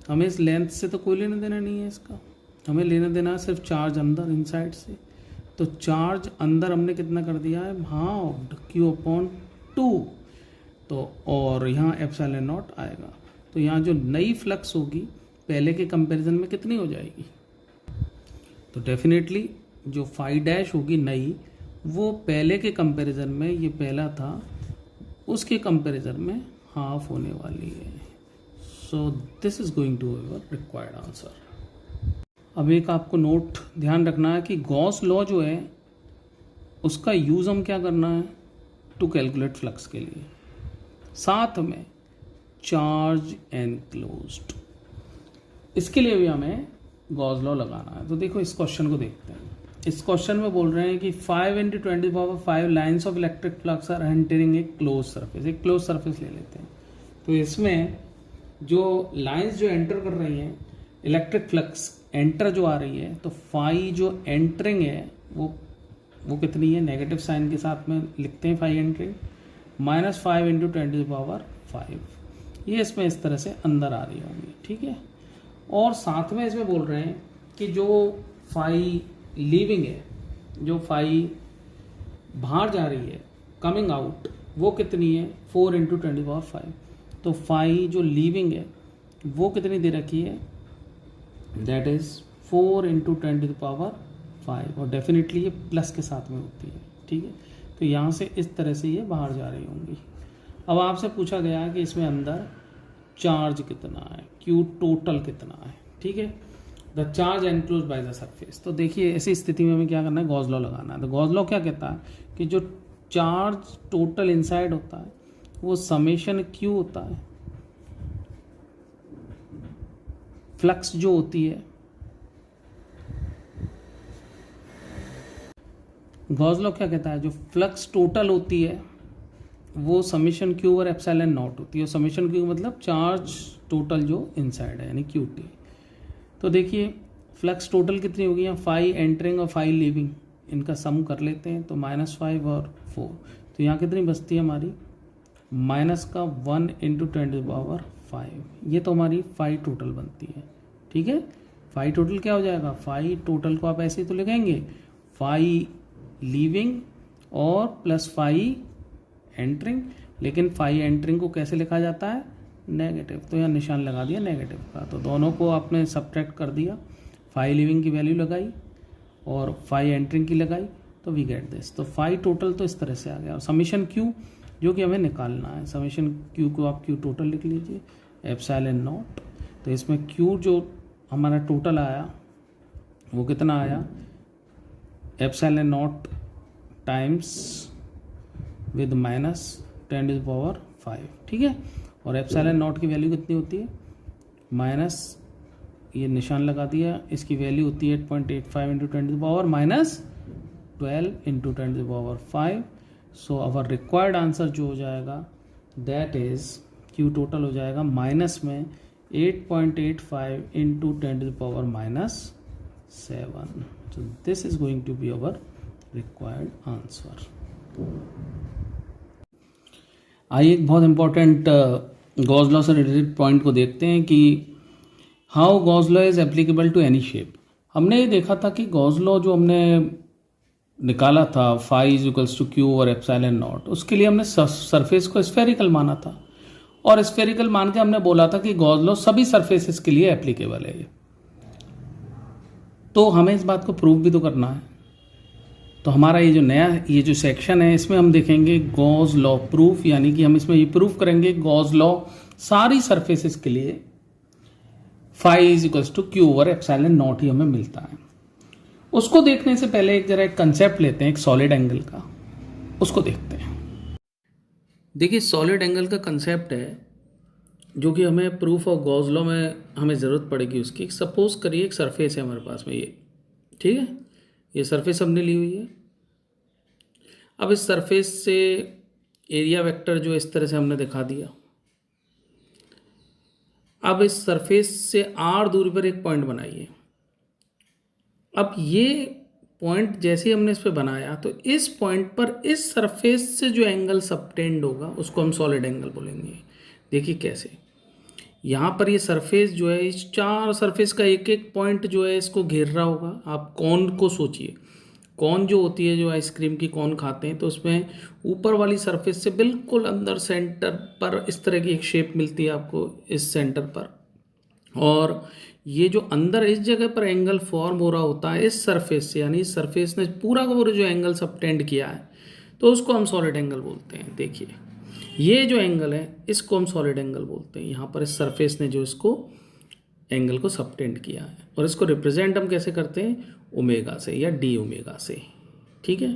S1: हमें इस लेंथ से तो कोई लेना देना नहीं है इसका, हमें लेना देना है सिर्फ चार्ज अंदर इनसाइड से। तो चार्ज अंदर हमने कितना कर दिया है, हाफ Q अपॉन 2। तो और यहाँ एप्सिलॉन नॉट आएगा, तो यहाँ जो नई फ्लक्स होगी पहले के कंपैरिजन में कितनी हो जाएगी, तो डेफिनेटली जो फाई डैश होगी नई वो पहले के कंपैरिजन में, ये पहला था उसके कंपैरिजन में हाफ होने वाली है। So this is going to your required answer. अब एक आपको नोट ध्यान रखना है कि गॉस लॉ जो है उसका यूज़ हम क्या करना है, टू कैलकुलेट फ्लक्स के लिए। साथ में चार्ज एनक्लोज्ड। इसके लिए भी हमें गॉस लॉ लगाना है। तो देखो इस क्वेश्चन को देखते हैं। इस क्वेश्चन में बोल रहे हैं कि 5 × 10⁵ lines of electric flux are entering a close surface. एक क्लोज सरफेस ले लेते हैं। तो इसमें जो लाइंस जो एंटर कर रही हैं, इलेक्ट्रिक फ्लक्स एंटर जो आ रही है, तो फाई जो एंटरिंग है वो कितनी है, नेगेटिव साइन के साथ में लिखते हैं फाई एंटरिंग, -5 × 10⁵। ये इसमें इस तरह से अंदर आ रही होंगी, ठीक है। और साथ में इसमें बोल रहे हैं कि जो फाई लीविंग है, जो फाई बाहर जा रही है, कमिंग आउट, वो कितनी है, 4 × 10⁵। तो फाई जो लीविंग है वो कितनी दे रखी है, दैट इज 4 × 10⁵, और डेफिनेटली ये प्लस के साथ में होती है, ठीक है। तो यहाँ से इस तरह से ये बाहर जा रही होंगी। अब आपसे पूछा गया है कि इसमें अंदर चार्ज कितना है, Q टोटल कितना है, ठीक है। The charge enclose by the surface. तो देखिए ऐसी स्थिति में हमें क्या करना है, गॉस लॉ लगाना है। तो गॉस लॉ क्या कहता है कि जो चार्ज टोटल इनसाइड होता है वो समेशन Q होता है, फ्लक्स जो होती है, गॉस लॉ क्या कहता है, जो फ्लक्स टोटल होती है वो समेशन Q और एप्सिलॉन नॉट होती है। और समेशन Q मतलब चार्ज टोटल जो इनसाइड है, यानी QT। तो देखिए फ्लक्स टोटल कितनी होगी, यहाँ 5 एंटरिंग और 5 लीविंग, इनका सम कर लेते हैं। तो -5 और 4, तो यहाँ कितनी बचती है हमारी, माइनस का 1 × 10⁵। ये तो हमारी 5 टोटल बनती है, ठीक है। 5 टोटल क्या हो जाएगा, 5 टोटल को आप ऐसे ही तो लिखेंगे, 5 लीविंग और +5 एंटरिंग। लेकिन 5 एंटरिंग को कैसे लिखा जाता है, नेगेटिव। तो यहाँ निशान लगा दिया नेगेटिव का। तो दोनों को आपने सब्ट्रैक्ट कर दिया, 5 लीविंग की वैल्यू लगाई और 5 एंटरिंग की लगाई, तो वी गेट दिस। तो 5 टोटल तो इस तरह से आ गया। और समीशन Q जो कि हमें निकालना है, समीशन Q को आप Q टोटल लिख लीजिए, एप्सिलॉन नॉट। तो इसमें Q जो हमारा टोटल आया वो कितना आया, एप्सिलॉन नॉट टाइम्स विद -10⁵, ठीक है। और एप्सिलॉन नॉट की वैल्यू कितनी होती है, माइनस, ये निशान लगा दिया, इसकी वैल्यू होती है 8.85 × 10⁻-12 × 10⁵। सो आवर रिक्वायर्ड आंसर जो हो जाएगा दैट इज Q टोटल हो जाएगा माइनस में 8.85 × 10⁻⁷। So this is going to be our required answer. आइए एक बहुत इंपॉर्टेंट गॉस लॉ से रिलेटेड पॉइंट को देखते हैं कि how Gauss law is applicable to any shape. हमने ये देखा था कि गॉस लॉ जो हमने निकाला था फाई = Q और एप्सिलॉन नॉट, उसके लिए हमने सरफेस को स्फेरिकल माना था, और स्फेरिकल मान के हमने बोला था कि गॉस लॉ सभी सरफेसेस के लिए एप्लीकेबल है। तो हमें इस बात को प्रूव भी तो करना है। तो हमारा ये जो सेक्शन है इसमें हम देखेंगे गॉस लॉ प्रूफ, यानी कि हम इसमें ये प्रूफ करेंगे गॉस लॉ सारी सरफेसेस के लिए फाई = Q और एप्सिलॉन नॉट ही हमें मिलता है। उसको देखने से पहले एक कंसेप्ट लेते हैं, एक सॉलिड एंगल का, उसको देखते हैं। देखिए सॉलिड एंगल का कंसेप्ट है जो कि हमें प्रूफ ऑफ गॉस लॉ में हमें ज़रूरत पड़ेगी उसकी। सपोज करिए एक सरफेस है हमारे पास में, ये ठीक है, ये सरफेस हमने ली हुई है। अब इस सरफेस से एरिया वेक्टर जो इस तरह से हमने दिखा दिया। अब इस सरफेस से r दूरी पर एक पॉइंट बनाइए। अब ये पॉइंट जैसे हमने इस पर बनाया तो इस पॉइंट पर इस सरफेस से जो एंगल सबटेंड होगा उसको हम सॉलिड एंगल बोलेंगे। देखिए कैसे, यहाँ पर ये सरफेस जो है, इस 4 सरफेस का एक एक पॉइंट जो है इसको घेर रहा होगा। आप कॉर्न को सोचिए, कॉर्न जो होती है, जो आइसक्रीम की कॉर्न खाते हैं, तो उसमें ऊपर वाली सरफेस से बिल्कुल अंदर सेंटर पर इस तरह की एक शेप मिलती है आपको इस सेंटर पर, और ये जो अंदर इस जगह पर एंगल फॉर्म हो रहा होता है इस सरफेस से, यानी इस सरफेस ने पूरा का पूरा जो एंगल सबटेंड किया है, तो उसको हम सॉलिड एंगल बोलते हैं। देखिए ये जो एंगल है इसको हम सॉलिड एंगल बोलते हैं। यहाँ पर इस सरफेस ने जो इसको एंगल को सबटेंड किया है, और इसको रिप्रेजेंट हम कैसे करते हैं, ओमेगा से या डी ओमेगा से, ठीक है।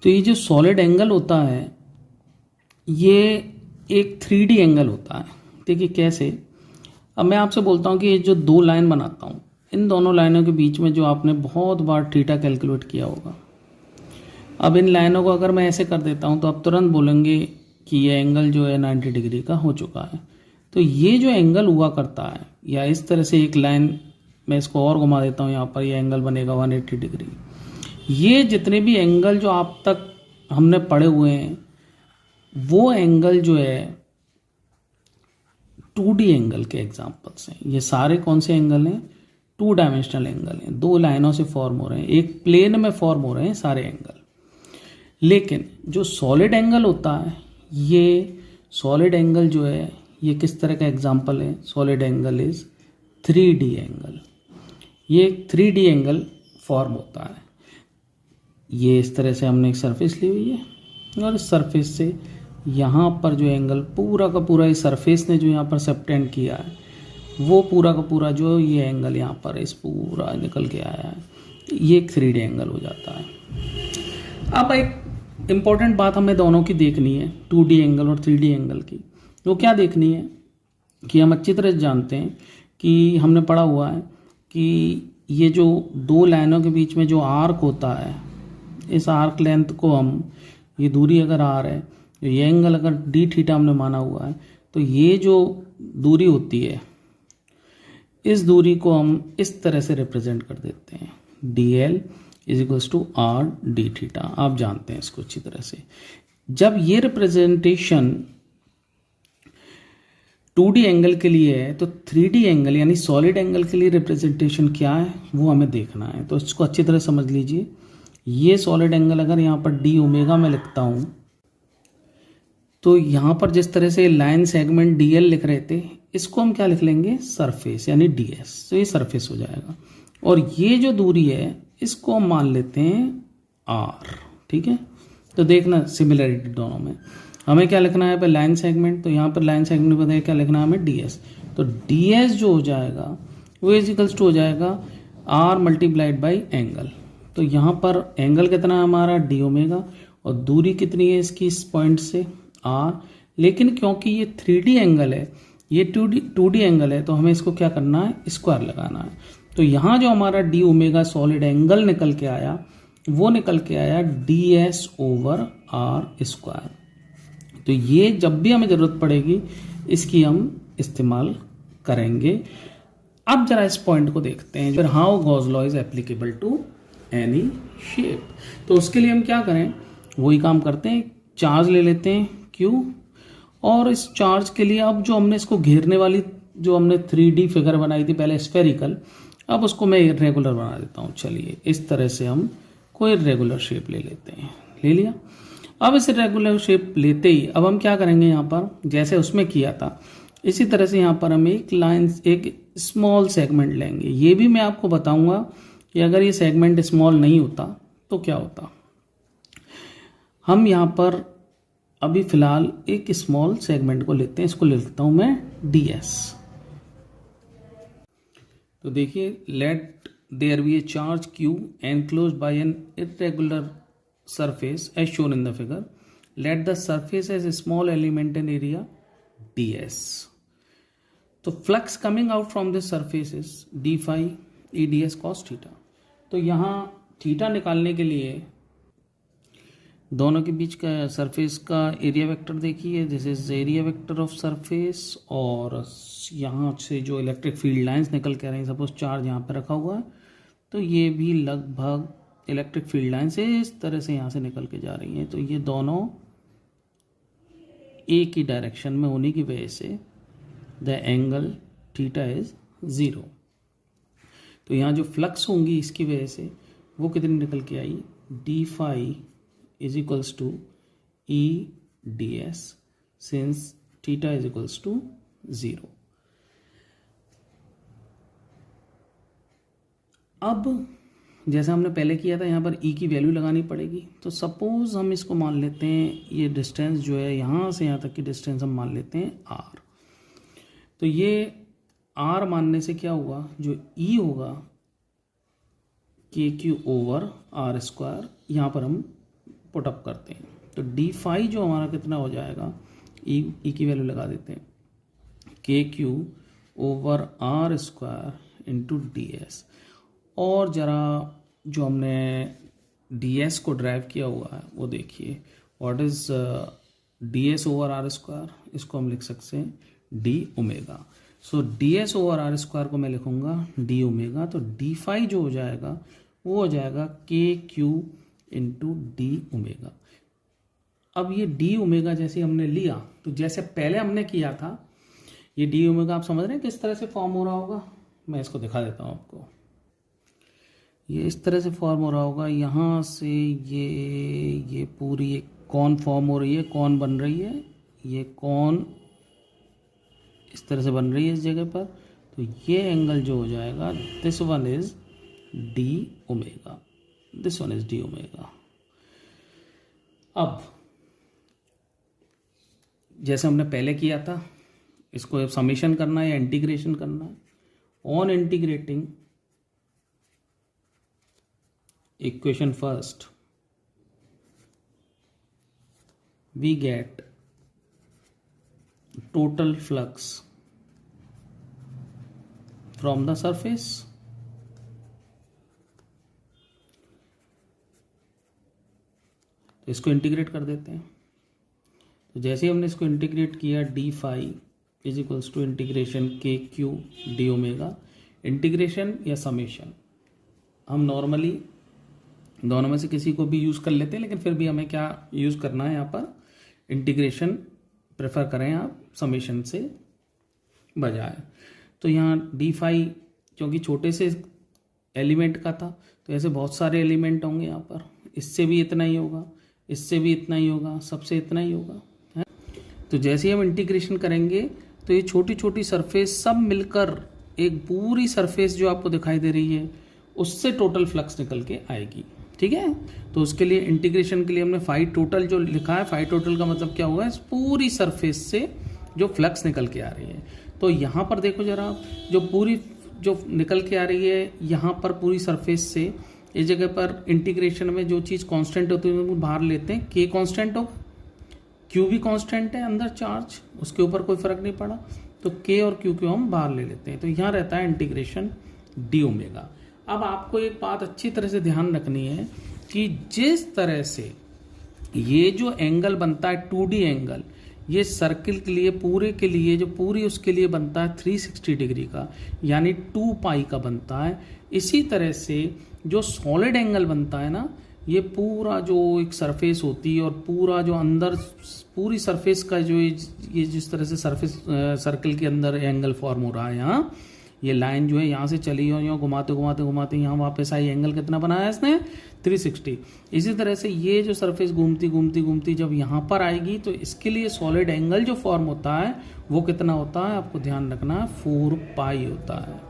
S1: तो ये जो सॉलिड एंगल होता है ये एक 3D एंगल होता है। देखिए कैसे, अब मैं आपसे बोलता हूँ कि ये जो दो लाइन बनाता हूँ, इन दोनों लाइनों के बीच में जो आपने बहुत बार थीटा कैलकुलेट किया होगा, अब इन लाइनों को अगर मैं ऐसे कर देता हूँ तो आप तुरंत बोलेंगे कि ये एंगल जो है 90 डिग्री का हो चुका है। तो ये जो एंगल हुआ करता है, या इस तरह से एक लाइन मैं इसको और घुमा देता हूँ, यहाँ पर ये एंगल बनेगा 180 डिग्री। ये जितने भी एंगल जो आप तक हमने पढ़े हुए हैं, वो एंगल जो है 2D एंगल के एग्जाम्पल्स हैं। ये सारे कौन से एंगल हैं? 2 डायमेंशनल एंगल हैं, दो लाइनों से फॉर्म हो रहे हैं, एक प्लेन में फॉर्म हो रहे हैं सारे एंगल। लेकिन जो सॉलिड एंगल होता है, ये सॉलिड एंगल जो है ये किस तरह का एग्जाम्पल है? Solid angle is 3D angle. ये 3D एंगल फॉर्म होता है। ये इस तरह से हमने एक सरफेस ली हुई है और इस सरफेस से यहाँ पर जो एंगल पूरा का पूरा इस सरफेस ने जो यहाँ पर सबटेंड किया है, वो पूरा का पूरा जो ये एंगल यहाँ पर इस पूरा निकल के आया है, ये एक 3D एंगल हो जाता है। अब एक इम्पॉर्टेंट बात हमें दोनों की देखनी है, 2D एंगल और 3D एंगल की। वो क्या देखनी है कि हम अच्छी तरह जानते हैं कि हमने पढ़ा हुआ है कि ये जो दो लाइनों के बीच में जो आर्क होता है, इस आर्क लेंथ को हम, ये दूरी अगर आर है, ये एंगल अगर डी थीटा हमने माना हुआ है, तो ये जो दूरी होती है, इस दूरी को हम इस तरह से रिप्रेजेंट कर देते हैं, D L is equals to R D theta. आप जानते हैं इसको अच्छी तरह से। जब ये रिप्रेजेंटेशन 2D एंगल के लिए है, तो 3D एंगल यानी सॉलिड एंगल के लिए रिप्रेजेंटेशन क्या है वो हमें देखना है। तो इसको अच्छी तरह समझ लीजिए। ये सॉलिड एंगल अगर यहाँ पर डी ओमेगा में लिखता हूँ, तो यहाँ पर जिस तरह से लाइन सेगमेंट डी एल लिख रहे थे, इसको हम क्या लिख लेंगे? सरफेस यानी डी एस। तो ये सरफेस हो जाएगा। और ये जो दूरी है इसको हम मान लेते हैं आर। ठीक है, तो देखना सिमिलरिटी दोनों में। हमें क्या लिखना है? पे लाइन सेगमेंट, तो यहाँ पर लाइन सेगमेंट बताइए क्या लिखना है हमें? D S. तो डी एस जो हो जाएगा वो इजिकल्स टू हो जाएगा आर मल्टीप्लाइड बाई एंगल। तो यहाँ पर एंगल कितना है हमारा? D omega. और दूरी कितनी है इसकी इस पॉइंट से? आर। लेकिन क्योंकि ये 3D एंगल है, ये 2D एंगल है, तो हमें इसको क्या करना है? स्क्वायर लगाना है। तो यहाँ जो हमारा डी ओमेगा सॉलिड एंगल निकल के आया, वो निकल के आया D S over R square. तो ये जब भी हमें ज़रूरत पड़ेगी इसकी हम इस्तेमाल करेंगे। अब जरा इस पॉइंट को देखते हैं, फिर how Gauss law is applicable to any shape. तो उसके लिए हम क्या करें? वही काम करते हैं, चार्ज ले लेते हैं Q, और इस चार्ज के लिए अब जो हमने इसको घेरने वाली जो हमने 3D फिगर बनाई थी पहले स्फेरिकल, अब उसको मैं इरेगुलर बना देता हूँ। चलिए इस तरह से हम कोई रेगुलर शेप ले लेते हैं। ले लिया। अब इस रेगुलर शेप लेते ही अब हम क्या करेंगे? यहाँ पर जैसे उसमें किया था इसी तरह से यहाँ पर हम एक लाइन, एक स्मॉल सेगमेंट लेंगे। ये भी मैं आपको बताऊंगा कि अगर ये सेगमेंट स्मॉल नहीं होता तो क्या होता। हम यहाँ पर अभी फिलहाल एक स्मॉल सेगमेंट को लेते हैं, इसको ले लेता हूँ मैं डी एस। तो देखिए, let there be a charge Q enclosed by an irregular surface as shown in the figure. Let the surface has a small element in area ds. तो flux coming out from this surface is D phi E D S cos theta. तो यहाँ theta निकालने के लिए दोनों के बीच का surface का एरिया वेक्टर देखिए, this is area vector of surface. और यहाँ से जो इलेक्ट्रिक फील्ड लाइंस निकल के आ रही हैं, सपोज चार्ज यहाँ पे रखा हुआ है, तो ये भी लगभग इलेक्ट्रिक फील्ड लाइन से इस तरह से यहाँ से निकल के जा रही हैं। तो ये दोनों एक ही डायरेक्शन में होने की वजह से द एंगल थीटा इज 0। तो यहाँ जो फ्लक्स होंगी इसकी वजह से वो कितनी निकल के आई? D phi is equals to E D S since theta is equals to 0। अब जैसा हमने पहले किया था, यहाँ पर ई की वैल्यू लगानी पड़ेगी। तो सपोज हम इसको मान लेते हैं, ये डिस्टेंस जो है यहाँ से यहाँ तक की डिस्टेंस हम मान लेते हैं आर। तो ये आर मानने से क्या हुआ? जो ई होगा के क्यू ओवर आर स्क्वायर, यहाँ पर हम पुटअप करते हैं। तो डी फाई जो हमारा कितना हो जाएगा? ई की वैल्यू लगा देते हैं, K Q over R square into D S. और ज़रा जो हमने डी एस को ड्राइव किया हुआ है वो देखिए, what is D S over R square, इसको हम लिख सकते हैं D omega. So D S over R square को मैं लिखूँगा डी ओमेगा, तो डी फाई जो हो जाएगा वो हो जाएगा के क्यू इंटू डी ओमेगा। अब ये डी ओमेगा जैसे हमने लिया, तो जैसे पहले हमने किया था, ये डी ओमेगा आप समझ रहे हैं किस तरह से फॉर्म हो रहा होगा, मैं इसको दिखा देता हूँ आपको। ये इस तरह से फॉर्म हो रहा होगा, यहाँ से ये पूरी एक कॉन फॉर्म हो रही है, कॉन बन रही है, ये कॉन इस तरह से बन रही है इस जगह पर। तो ये एंगल जो हो जाएगा, this one is D omega, this one is D omega. अब जैसे हमने पहले किया था, इसको समेशन करना है या इंटीग्रेशन करना है। On integrating equation first, we get total flux from the surface, तो इसको इंटीग्रेट कर देते हैं। तो जैसे ही हमने इसको इंटीग्रेट किया, D phi is equals to integration K Q D omega. Integration या समेशन हम नॉर्मली दोनों में से किसी को भी यूज़ कर लेते हैं, लेकिन फिर भी हमें क्या यूज़ करना है यहाँ पर, इंटीग्रेशन प्रेफर करें आप समेशन से बजाय। तो यहाँ डी फाई क्योंकि छोटे से एलिमेंट का था, तो ऐसे बहुत सारे एलिमेंट होंगे यहाँ पर, इससे भी इतना ही होगा, इससे भी इतना ही होगा, सबसे इतना ही होगा, है? तो जैसे ही हम इंटीग्रेशन करेंगे तो ये छोटी छोटी सरफेस सब मिलकर एक पूरी सरफेस जो आपको दिखाई दे रही है, उससे टोटल फ्लक्स निकल के आएगी। ठीक है, तो उसके लिए इंटीग्रेशन के लिए हमने फाई टोटल जो लिखा है, फाई टोटल का मतलब क्या हुआ है, इस पूरी सरफेस से जो फ्लक्स निकल के आ रही है। तो यहाँ पर देखो जरा, जो पूरी जो निकल के आ रही है यहाँ पर पूरी सरफेस से, इस जगह पर इंटीग्रेशन में जो चीज़ कांस्टेंट होती है वो बाहर लेते हैं, के कांस्टेंट होगा, क्यू भी कांस्टेंट है अंदर चार्ज, उसके ऊपर कोई फर्क नहीं पड़ा, तो के और क्यू हम बाहर ले लेते हैं। तो यहाँ रहता है इंटीग्रेशन डी ओमेगा। अब आपको एक बात अच्छी तरह से ध्यान रखनी है कि जिस तरह से ये जो एंगल बनता है 2D एंगल, ये सर्किल के लिए पूरे के लिए जो पूरी उसके लिए बनता है 360 डिग्री का, यानी 2 पाई का बनता है। इसी तरह से जो सॉलिड एंगल बनता है ना, ये पूरा जो एक सरफेस होती है और पूरा जो अंदर पूरी सरफेस का जो ये जिस तरह से सरफेस सर्कल के अंदर एंगल फॉर्म हो रहा है, यहाँ ये लाइन जो है यहाँ से चली और यहाँ घुमाते घुमाते घुमाते यहाँ वापस आई, एंगल कितना बनाया है इसने 360। इसी तरह से ये जो सरफेस घूमती घूमती घूमती जब यहाँ पर आएगी, तो इसके लिए सॉलिड एंगल जो फॉर्म होता है वो कितना होता है, आपको ध्यान रखना है 4 पाई होता है।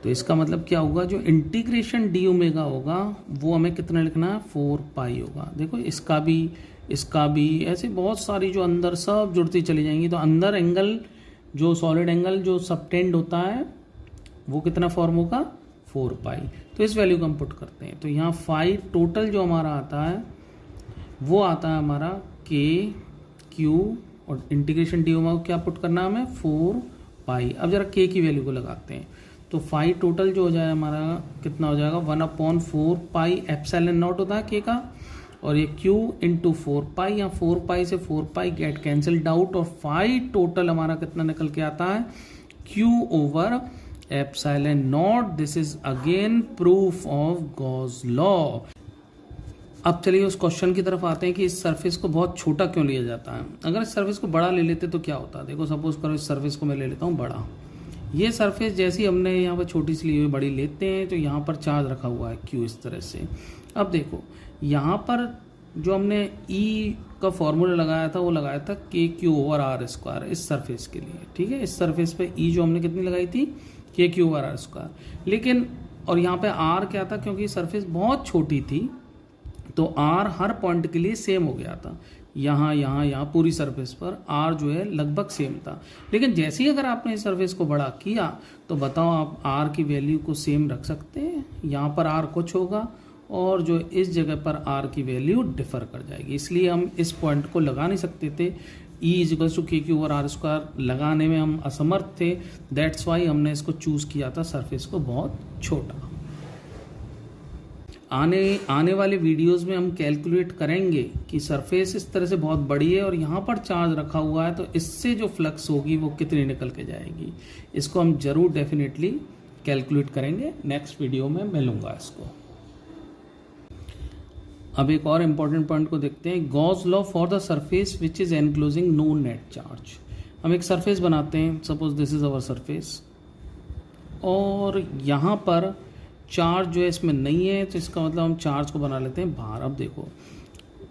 S1: तो इसका मतलब क्या होगा, जो इंटीग्रेशन डी ओमेगा होगा वो हमें कितना लिखना है, 4 पाई होगा। देखो इसका भी ऐसे बहुत सारी जो अंदर सब जुड़ती चली जाएंगी, तो अंदर एंगल जो सॉलिड एंगल जो सबटेंड होता है वो कितना फॉर्म होगा, 4 पाई। तो इस वैल्यू को हम पुट करते हैं, तो यहाँ फाई टोटल जो हमारा आता है वो आता है हमारा के क्यू, और इंटीग्रेशन डी ओमेगा को क्या पुट करना है हमें, 4 पाई। अब जरा के की वैल्यू को लगाते हैं, तो फाई टोटल जो हो जाए हमारा कितना हो जाएगा, 1/4 पाई एप्सिलॉन नॉट होता है के का, और ये Q इंटू 4 पाई, यहाँ 4 पाई से 4 पाई गेट कैंसल्ड आउट, और फाई टोटल हमारा कितना निकल के आता है, Q over epsilon not. This is again proof of Gauss law. अब चलिए उस क्वेश्चन की तरफ आते हैं कि इस सरफेस को बहुत छोटा क्यों लिया जाता है। अगर इस सरफेस को बड़ा ले लेते तो क्या होता है, देखो सपोज करो इस सरफेस को मैं ले लेता हूँ बड़ा, ये सरफेस जैसी हमने यहाँ पर छोटी सी ली हुई बड़ी लेते हैं, तो यहाँ पर चार्ज रखा हुआ है Q इस तरह से। अब देखो यहाँ पर जो हमने E का फॉर्मूला लगाया था वो लगाया था के क्यू ओवर आर स्क्वायर इस सरफेस के लिए। ठीक है, इस सरफेस पे E जो हमने कितनी लगाई थी, के क्यू ओवर आर स्क्वायर। लेकिन और यहाँ पे R क्या था, क्योंकि सरफेस बहुत छोटी थी तो R हर पॉइंट के लिए सेम हो गया था, यहाँ पूरी सरफेस पर R जो है लगभग सेम था। लेकिन जैसे ही अगर आपने इस सरफेस को बड़ा किया तो बताओ आप R की वैल्यू को सेम रख सकते हैं, यहाँ पर R कुछ होगा और जो इस जगह पर आर की वैल्यू डिफर कर जाएगी, इसलिए हम इस पॉइंट को लगा नहीं सकते थे। E इज इक्वल्स टू के क्यू ओवर आर स्क्वायर लगाने में हम असमर्थ थे, दैट्स वाई हमने इसको चूज़ किया था सरफेस को बहुत छोटा। आने वाले वीडियोस में हम कैलकुलेट करेंगे कि सरफेस इस तरह से बहुत बड़ी है और यहाँ पर चार्ज रखा हुआ है, तो इससे जो फ्लक्स होगी वो कितनी निकल के जाएगी, इसको हम जरूर डेफिनेटली कैलकुलेट करेंगे। नेक्स्ट वीडियो में मैं लूँगा इसको। अब एक और इम्पॉर्टेंट पॉइंट को देखते हैं, Gauss law for the surface which is enclosing no net charge. हम एक सरफेस बनाते हैं, suppose this is our surface, और यहाँ पर चार्ज जो है इसमें नहीं है, तो इसका मतलब हम चार्ज को बना लेते हैं बाहर। अब देखो,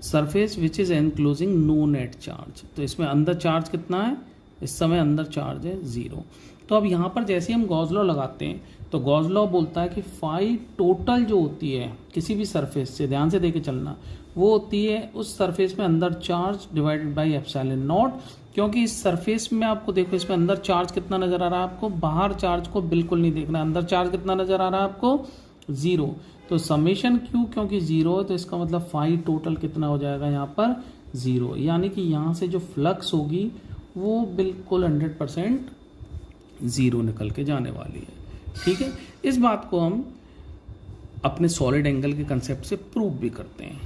S1: surface which is enclosing no net charge, तो इसमें अंदर चार्ज कितना है, इस समय अंदर चार्ज है 0। तो अब यहाँ पर जैसे हम गॉस लॉ लगाते हैं तो गॉस लॉ बोलता है कि फाई टोटल जो होती है किसी भी सरफेस से, ध्यान से देके चलना, वो होती है उस सरफेस में अंदर charge divided by epsilon not. क्योंकि इस सरफेस में आपको देखो, इसमें अंदर चार्ज कितना नजर आ रहा है आपको, बाहर चार्ज को बिल्कुल नहीं देखना, अंदर चार्ज कितना नजर आ रहा है आपको 0। तो समेशन क्यू क्योंकि 0 है तो इसका मतलब फाई टोटल कितना हो जाएगा यहाँ पर 0, यानी कि यहाँ से जो फ्लक्स होगी वो बिल्कुल 100% 0 निकल के जाने वाली है। ठीक है, इस बात को हम अपने सॉलिड एंगल के कंसेप्ट से प्रूव भी करते हैं,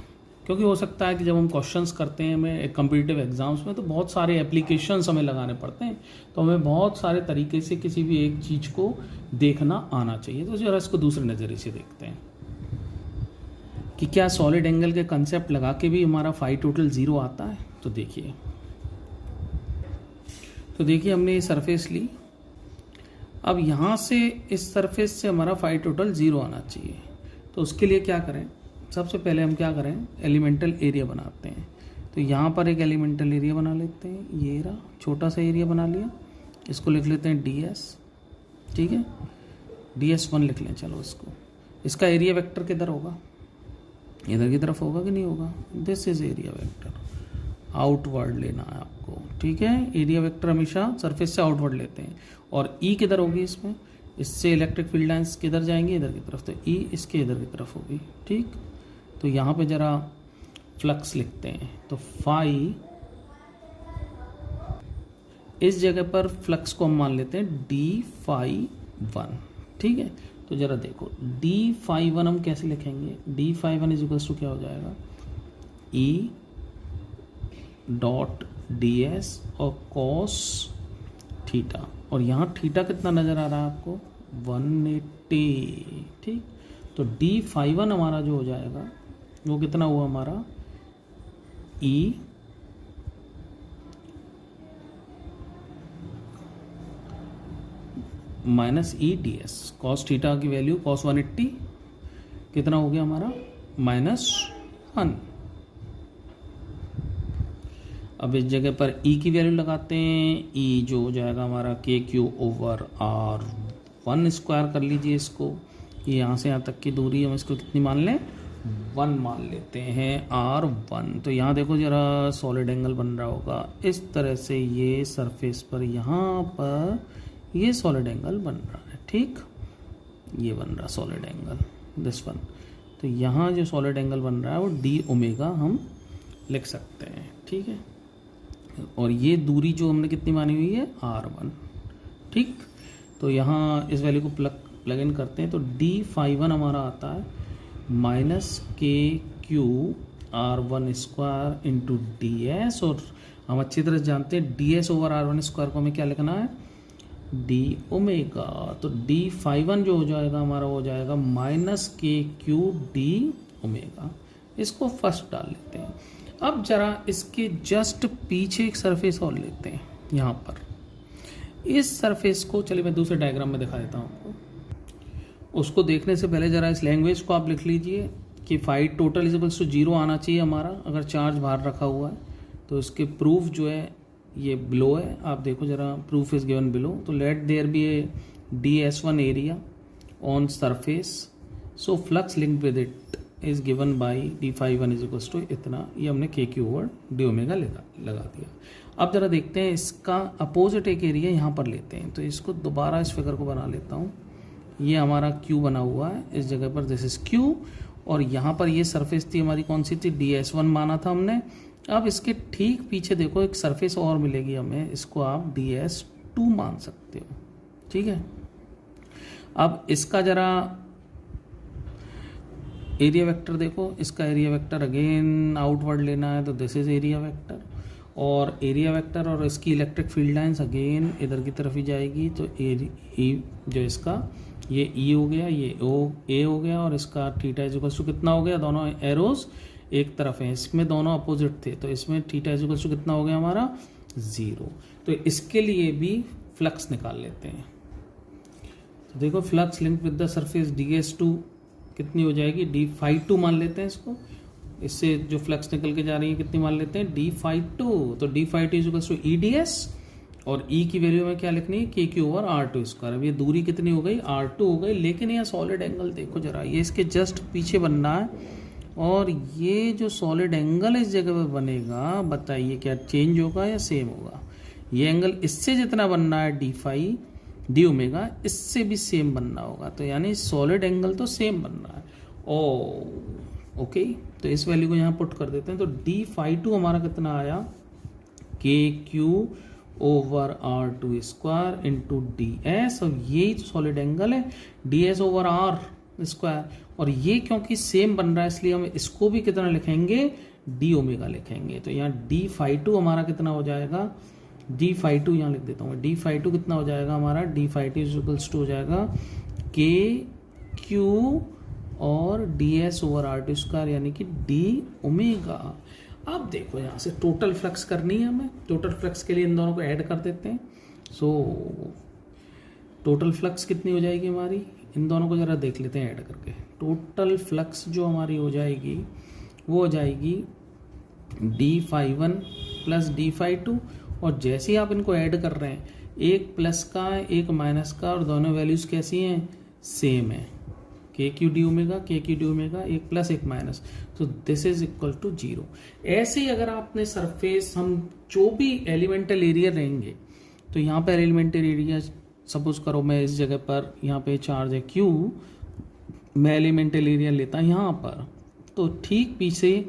S1: क्योंकि हो सकता है कि जब हम क्वेश्चंस करते हैं हमें कॉम्पिटिटिव एग्जाम्स में, तो बहुत सारे एप्लीकेशंस हमें लगाने पड़ते हैं, तो हमें बहुत सारे तरीके से किसी भी एक चीज़ को देखना आना चाहिए। तो जरा इसको दूसरे नज़रिए से देखते हैं कि क्या सॉलिड एंगल के कंसेप्ट लगा के भी हमारा फाई टोटल 0 आता है। तो देखिए हमने ये सरफेस ली, अब यहाँ से इस सरफेस से हमारा फाई टोटल 0 आना चाहिए। तो उसके लिए क्या करें, सबसे पहले हम क्या करें, एलिमेंटल एरिया बनाते हैं। तो यहाँ पर एक एलिमेंटल एरिया बना लेते हैं, ये रहा छोटा सा एरिया बना लिया, इसको लिख लेते हैं ds। ठीक है, ds1 लिख लें। चलो इसका एरिया वेक्टर किधर होगा, इधर की तरफ होगा कि नहीं होगा, this is area vector, outward लेना है आपको। ठीक है, एरिया वेक्टर हमेशा सरफेस से आउटवर्ड लेते हैं। और ई किधर होगी, इसमें इससे इलेक्ट्रिक फील्ड लाइंस किधर जाएंगी, इधर की तरफ, तो ई इसके इधर की तरफ होगी। ठीक, तो यहाँ पे जरा फ्लक्स लिखते हैं, तो फाई इस जगह पर फ्लक्स को हम मान लेते हैं d∅1। ठीक है, तो जरा देखो d∅1 हम कैसे लिखेंगे, d∅1 इज इक्वल्स टू क्या हो जाएगा, E डॉट ds और cos थीटा, और यहाँ थीटा कितना नज़र आ रहा है आपको 180। ठीक, तो d∅1 हमारा जो हो जाएगा वो कितना हुआ हमारा E माइनस ई डी एस, कॉस थीटा की वैल्यू cos 180 कितना हो गया हमारा -1। अब इस जगह पर E की वैल्यू लगाते हैं, E जो हो जाएगा हमारा KQ ओवर R1 स्क्वायर कर लीजिए इसको, ये यहाँ से यहाँ तक की दूरी हम इसको कितनी मान लें 1 मान लेते हैं R1। तो यहाँ देखो जरा सॉलिड एंगल बन रहा होगा इस तरह से, ये सरफेस पर यहाँ पर ये सॉलिड एंगल बन रहा है। ठीक, ये बन रहा सॉलिड एंगल दिस वन, तो यहाँ जो सॉलिड एंगल बन रहा है वो d ω हम लिख सकते हैं। ठीक है, और ये दूरी जो हमने कितनी मानी हुई है R1। ठीक, तो यहाँ इस वैल्यू को प्लग इन करते हैं, तो d∅1 हमारा आता है -KQ R1 square into ds, और हम अच्छी तरह जानते हैं ds ओवर R1 स्क्वायर को हमें क्या लिखना है d∞। तो d∅1 जो हो जाएगा हमारा हो जाएगा -KQ d∞। इसको फर्स्ट डाल लेते हैं। अब जरा इसके जस्ट पीछे एक सरफेस और लेते हैं, यहाँ पर इस सरफेस को, चलिए मैं दूसरे डायग्राम में दिखा देता हूँ आपको। उसको देखने से पहले जरा इस लैंग्वेज को आप लिख लीजिए कि phi total is equals to 0 आना चाहिए हमारा, अगर चार्ज बाहर रखा हुआ है। तो इसके प्रूफ जो है ये बिलो है, आप देखो जरा, प्रूफ इज गिवन बिलो। तो let there be a ds1 area on surface, so flux linked with it is given by d∅1 is equals to इतना, ये हमने KQ ओवर d∞ लगा दिया। अब जरा देखते हैं इसका अपोजिट एक एरिया यहाँ पर लेते हैं, तो इसको दोबारा इस फिगर को बना लेता हूँ। ये हमारा Q बना हुआ है इस जगह पर, दिस इज Q, और यहाँ पर ये सरफेस थी हमारी, कौन सी थी, DS1 माना था हमने। अब इसके ठीक पीछे देखो एक सरफेस और मिलेगी हमें, इसको आप DS2 मान सकते हो, ठीक है। अब इसका जरा एरिया वेक्टर देखो, इसका एरिया वेक्टर अगेन आउटवर्ड लेना है तो दिस इज एरिया वेक्टर, और एरिया वेक्टर और इसकी इलेक्ट्रिक फील्ड लाइंस अगेन इधर की तरफ ही जाएगी, तो जो इसका ये E हो गया, ये A हो गया, और इसका थीटा इक्वल्स टू कितना हो गया, दोनों एरोज एक तरफ हैं, इसमें दोनों अपोजिट थे, तो इसमें थीटा इक्वल्स टू कितना हो गया हमारा 0। तो इसके लिए भी फ्लक्स निकाल लेते हैं। तो देखो flux link with the surface DS2 कितनी हो जाएगी, d∅2 मान लेते हैं इसको, इससे जो फ्लक्स निकल के जा रही है कितनी मान लेते हैं, d∅2। तो d∅2 इक्वल्स टू EDS, और E की वैल्यू में क्या लिखनी है, KQ/R2 स्क्वायर। अब ये दूरी कितनी हो गई, R2 हो गई, लेकिन यहाँ सॉलिड एंगल देखो जरा, ये इसके जस्ट पीछे बनना है, और ये जो सॉलिड एंगल इस जगह पर बनेगा, बताइए क्या चेंज होगा या सेम होगा। ये एंगल इससे जितना बनना है d ओमेगा, इससे भी सेम बनना होगा, तो यानी सॉलिड एंगल तो सेम बनना है। ओके, तो इस वैल्यू को यहाँ पुट कर देते हैं, तो d∅2 हमारा कितना आया, KQ/R2 स्क्वायर इंटू DS, और यही तो सॉलिड एंगल है, DS/R स्क्वायर, और ये क्योंकि सेम बन रहा है इसलिए हम इसको भी कितना लिखेंगे, d ओमेगा लिखेंगे। तो यहाँ d∅2 हमारा कितना हो जाएगा, d∅2 यहाँ लिख देता हूँ, d∅2 कितना हो जाएगा हमारा, d∅2 इक्वल्स टू हो जाएगा KQ और DS/R2 स्क्वायर, यानी कि d ओमेगा। अब देखो यहाँ से टोटल फ्लक्स करनी है हमें, टोटल फ्लक्स के लिए इन दोनों को ऐड कर देते हैं। सो टोटल फ्लक्स कितनी हो जाएगी हमारी, इन दोनों को जरा देख लेते हैं ऐड करके। टोटल फ्लक्स जो हमारी हो जाएगी वो हो जाएगी d∅1 प्लस d∅2, और जैसे ही आप इनको ऐड कर रहे हैं, एक प्लस का एक माइनस का, और दोनों वैल्यूज कैसी हैं, सेम है, KQ d ओमेगा, एक प्लस एक माइनस, तो दिस इज इक्वल टू 0। ऐसे ही अगर आपने सरफेस, हम जो भी एलिमेंटल एरिया रहेंगे, तो यहाँ पर एलिमेंटल एरिया सपोज करो मैं इस जगह पर, यहाँ पे चार्ज है Q, मैं एलिमेंटल एरिया लेता यहाँ पर, तो ठीक पीछे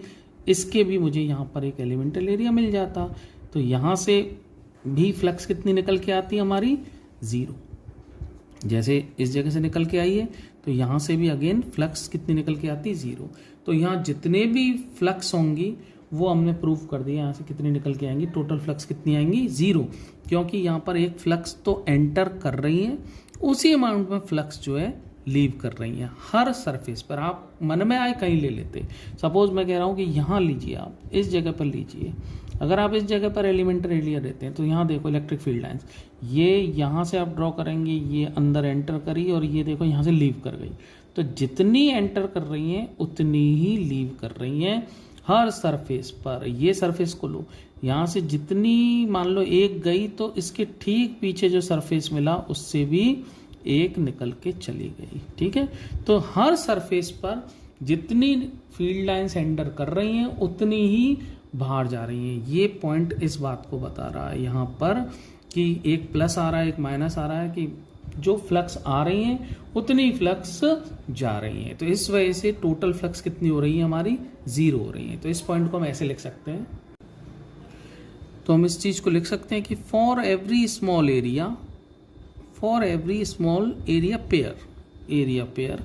S1: इसके भी मुझे यहाँ पर एक एलिमेंटल एरिया मिल जाता, तो यहाँ से भी फ्लक्स कितनी निकल के आती है हमारी, 0। जैसे इस जगह से निकल के आई है, तो यहाँ से भी अगेन फ्लक्स कितनी निकल के आती है, 0। तो यहाँ जितने भी फ्लक्स होंगी वो हमने प्रूव कर दिया, यहाँ से कितनी निकल के आएंगी, टोटल फ्लक्स कितनी आएंगी, 0, क्योंकि यहाँ पर एक फ्लक्स तो एंटर कर रही है, उसी अमाउंट में फ्लक्स जो है लीव कर रही हैं हर सरफेस पर। आप मन में आए कहीं ले लेते, सपोज मैं कह रहा हूँ कि यहाँ लीजिए, आप इस जगह पर लीजिए, अगर आप इस जगह पर एलिमेंटल एरिया रहते हैं, तो यहाँ देखो इलेक्ट्रिक फील्ड लाइंस, ये यहाँ से आप ड्रॉ करेंगे, ये अंदर एंटर करी, और ये देखो यहाँ से लीव कर गई, तो जितनी एंटर कर रही हैं उतनी ही लीव कर रही हैं हर सरफेस पर। ये सरफेस को लो, यहाँ से जितनी मान लो एक गई, तो इसके ठीक पीछे जो सरफेस मिला उससे भी एक निकल के चली गई, ठीक है। तो हर सरफेस पर जितनी फील्ड लाइंस एंटर कर रही हैं उतनी ही बाहर जा रही हैं। ये पॉइंट इस बात को बता रहा है यहाँ पर कि एक प्लस आ रहा है, एक माइनस आ रहा है, कि जो फ्लक्स आ रही हैं उतनी फ्लक्स जा रही हैं। तो इस वजह से टोटल फ्लक्स कितनी हो रही है हमारी, 0 हो रही है। तो इस पॉइंट को हम ऐसे लिख सकते हैं, तो हम इस चीज़ को लिख सकते हैं कि for every small area pair,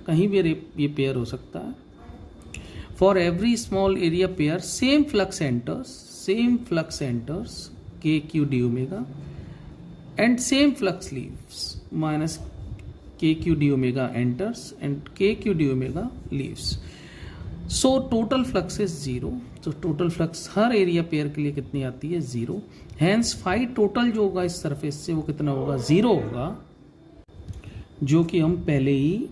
S1: कहीं भी ये पेयर हो सकता है, for every small area pair same flux enters KQ d omega and same flux leaves minus KQ d omega enters and KQ d omega leaves. So total flux is 0. तो total flux हर area pair के लिए कितनी आती है, 0। Hence phi total जो होगा इस surface से वो कितना होगा, 0 होगा, जो कि हम पहले ही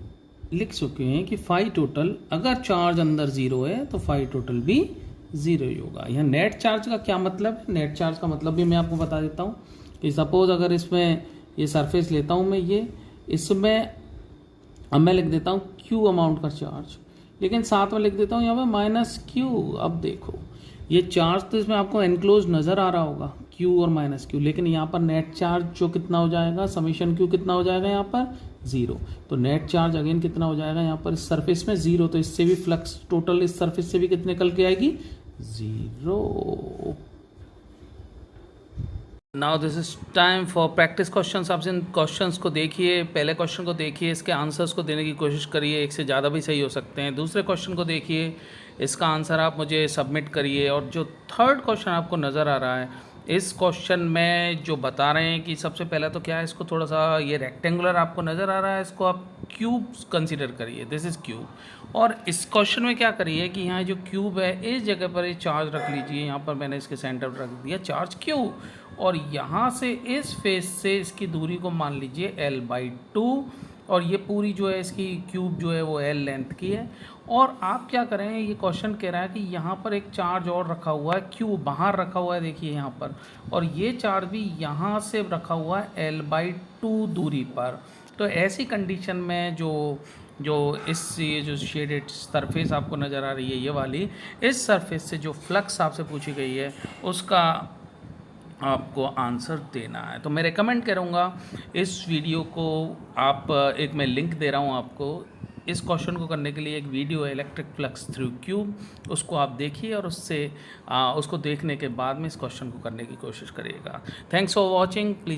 S1: लिख चुके हैं कि फाई टोटल, अगर चार्ज अंदर 0 है तो फाई टोटल भी 0 ही होगा। यहाँ नेट चार्ज का क्या मतलब है, नेट चार्ज का मतलब भी मैं आपको बता देता हूँ कि सपोज अगर इसमें ये सरफेस लेता हूँ मैं, ये इसमें अब मैं लिख देता हूँ Q अमाउंट का चार्ज, लेकिन साथ में लिख देता हूँ यहाँ पे माइनस Q। अब देखो ये चार्ज तो इसमें आपको एनक्लोज नज़र आ रहा होगा Q और माइनस Q, लेकिन यहाँ पर नेट चार्ज जो कितना हो जाएगा, समीशन Q कितना हो जाएगा यहाँ पर, ज़ीरो। तो नेट चार्ज अगेन कितना हो जाएगा यहाँ पर इस सरफेस में? ज़ीरो। तो इससे भी फ्लक्स टोटल इस सरफेस से भी कितने निकल के आएगी? Zero. Now this is time for practice questions. आप इन क्वेश्चंस को देखिए, पहले क्वेश्चन को देखिए, इसके आंसर्स को देने की कोशिश करिए, एक से ज़्यादा भी सही हो सकते हैं। दूसरे क्वेश्चन को देखिए, इसका आंसर आप मुझे सबमिट करिए। और जो थर्ड क्वेश्चन आपको नज़र आ रहा है, इस क्वेश्चन में जो बता रहे हैं कि सबसे पहले तो क्या है, इसको थोड़ा सा ये रेक्टेंगुलर आपको नज़र आ रहा है, इसको आप क्यूब कंसिडर करिए। This is cube. और इस क्वेश्चन में क्या करिए कि यहाँ जो क्यूब है इस जगह पर ये चार्ज रख लीजिए। यहाँ पर मैंने इसके सेंटर पर रख दिया चार्ज क्यू, और यहाँ से इस फेस से इसकी दूरी को मान लीजिए L/2, और ये पूरी जो है इसकी क्यूब जो है वो L लेंथ की है। और आप क्या करें, ये क्वेश्चन कह रहा है कि यहाँ पर एक चार्ज और रखा हुआ है, क्यू बाहर रखा हुआ है, देखिए यहाँ पर, और ये चार्ज भी यहाँ से रखा हुआ है L/2 दूरी पर। तो ऐसी कंडीशन में जो ये जो शेडेड सरफेस आपको नज़र आ रही है ये वाली, इस सरफेस से जो फ्लक्स आपसे पूछी गई है उसका आपको आंसर देना है। तो मैं रेकमेंड करूँगा इस वीडियो को आप, एक मैं लिंक दे रहा हूँ आपको, इस क्वेश्चन को करने के लिए एक वीडियो है इलेक्ट्रिक फ्लक्स थ्रू क्यूब, उसको आप देखिए और उससे उसको देखने के बाद में इस क्वेश्चन को करने की कोशिश करिएगा। Thanks for watching. प्लीज़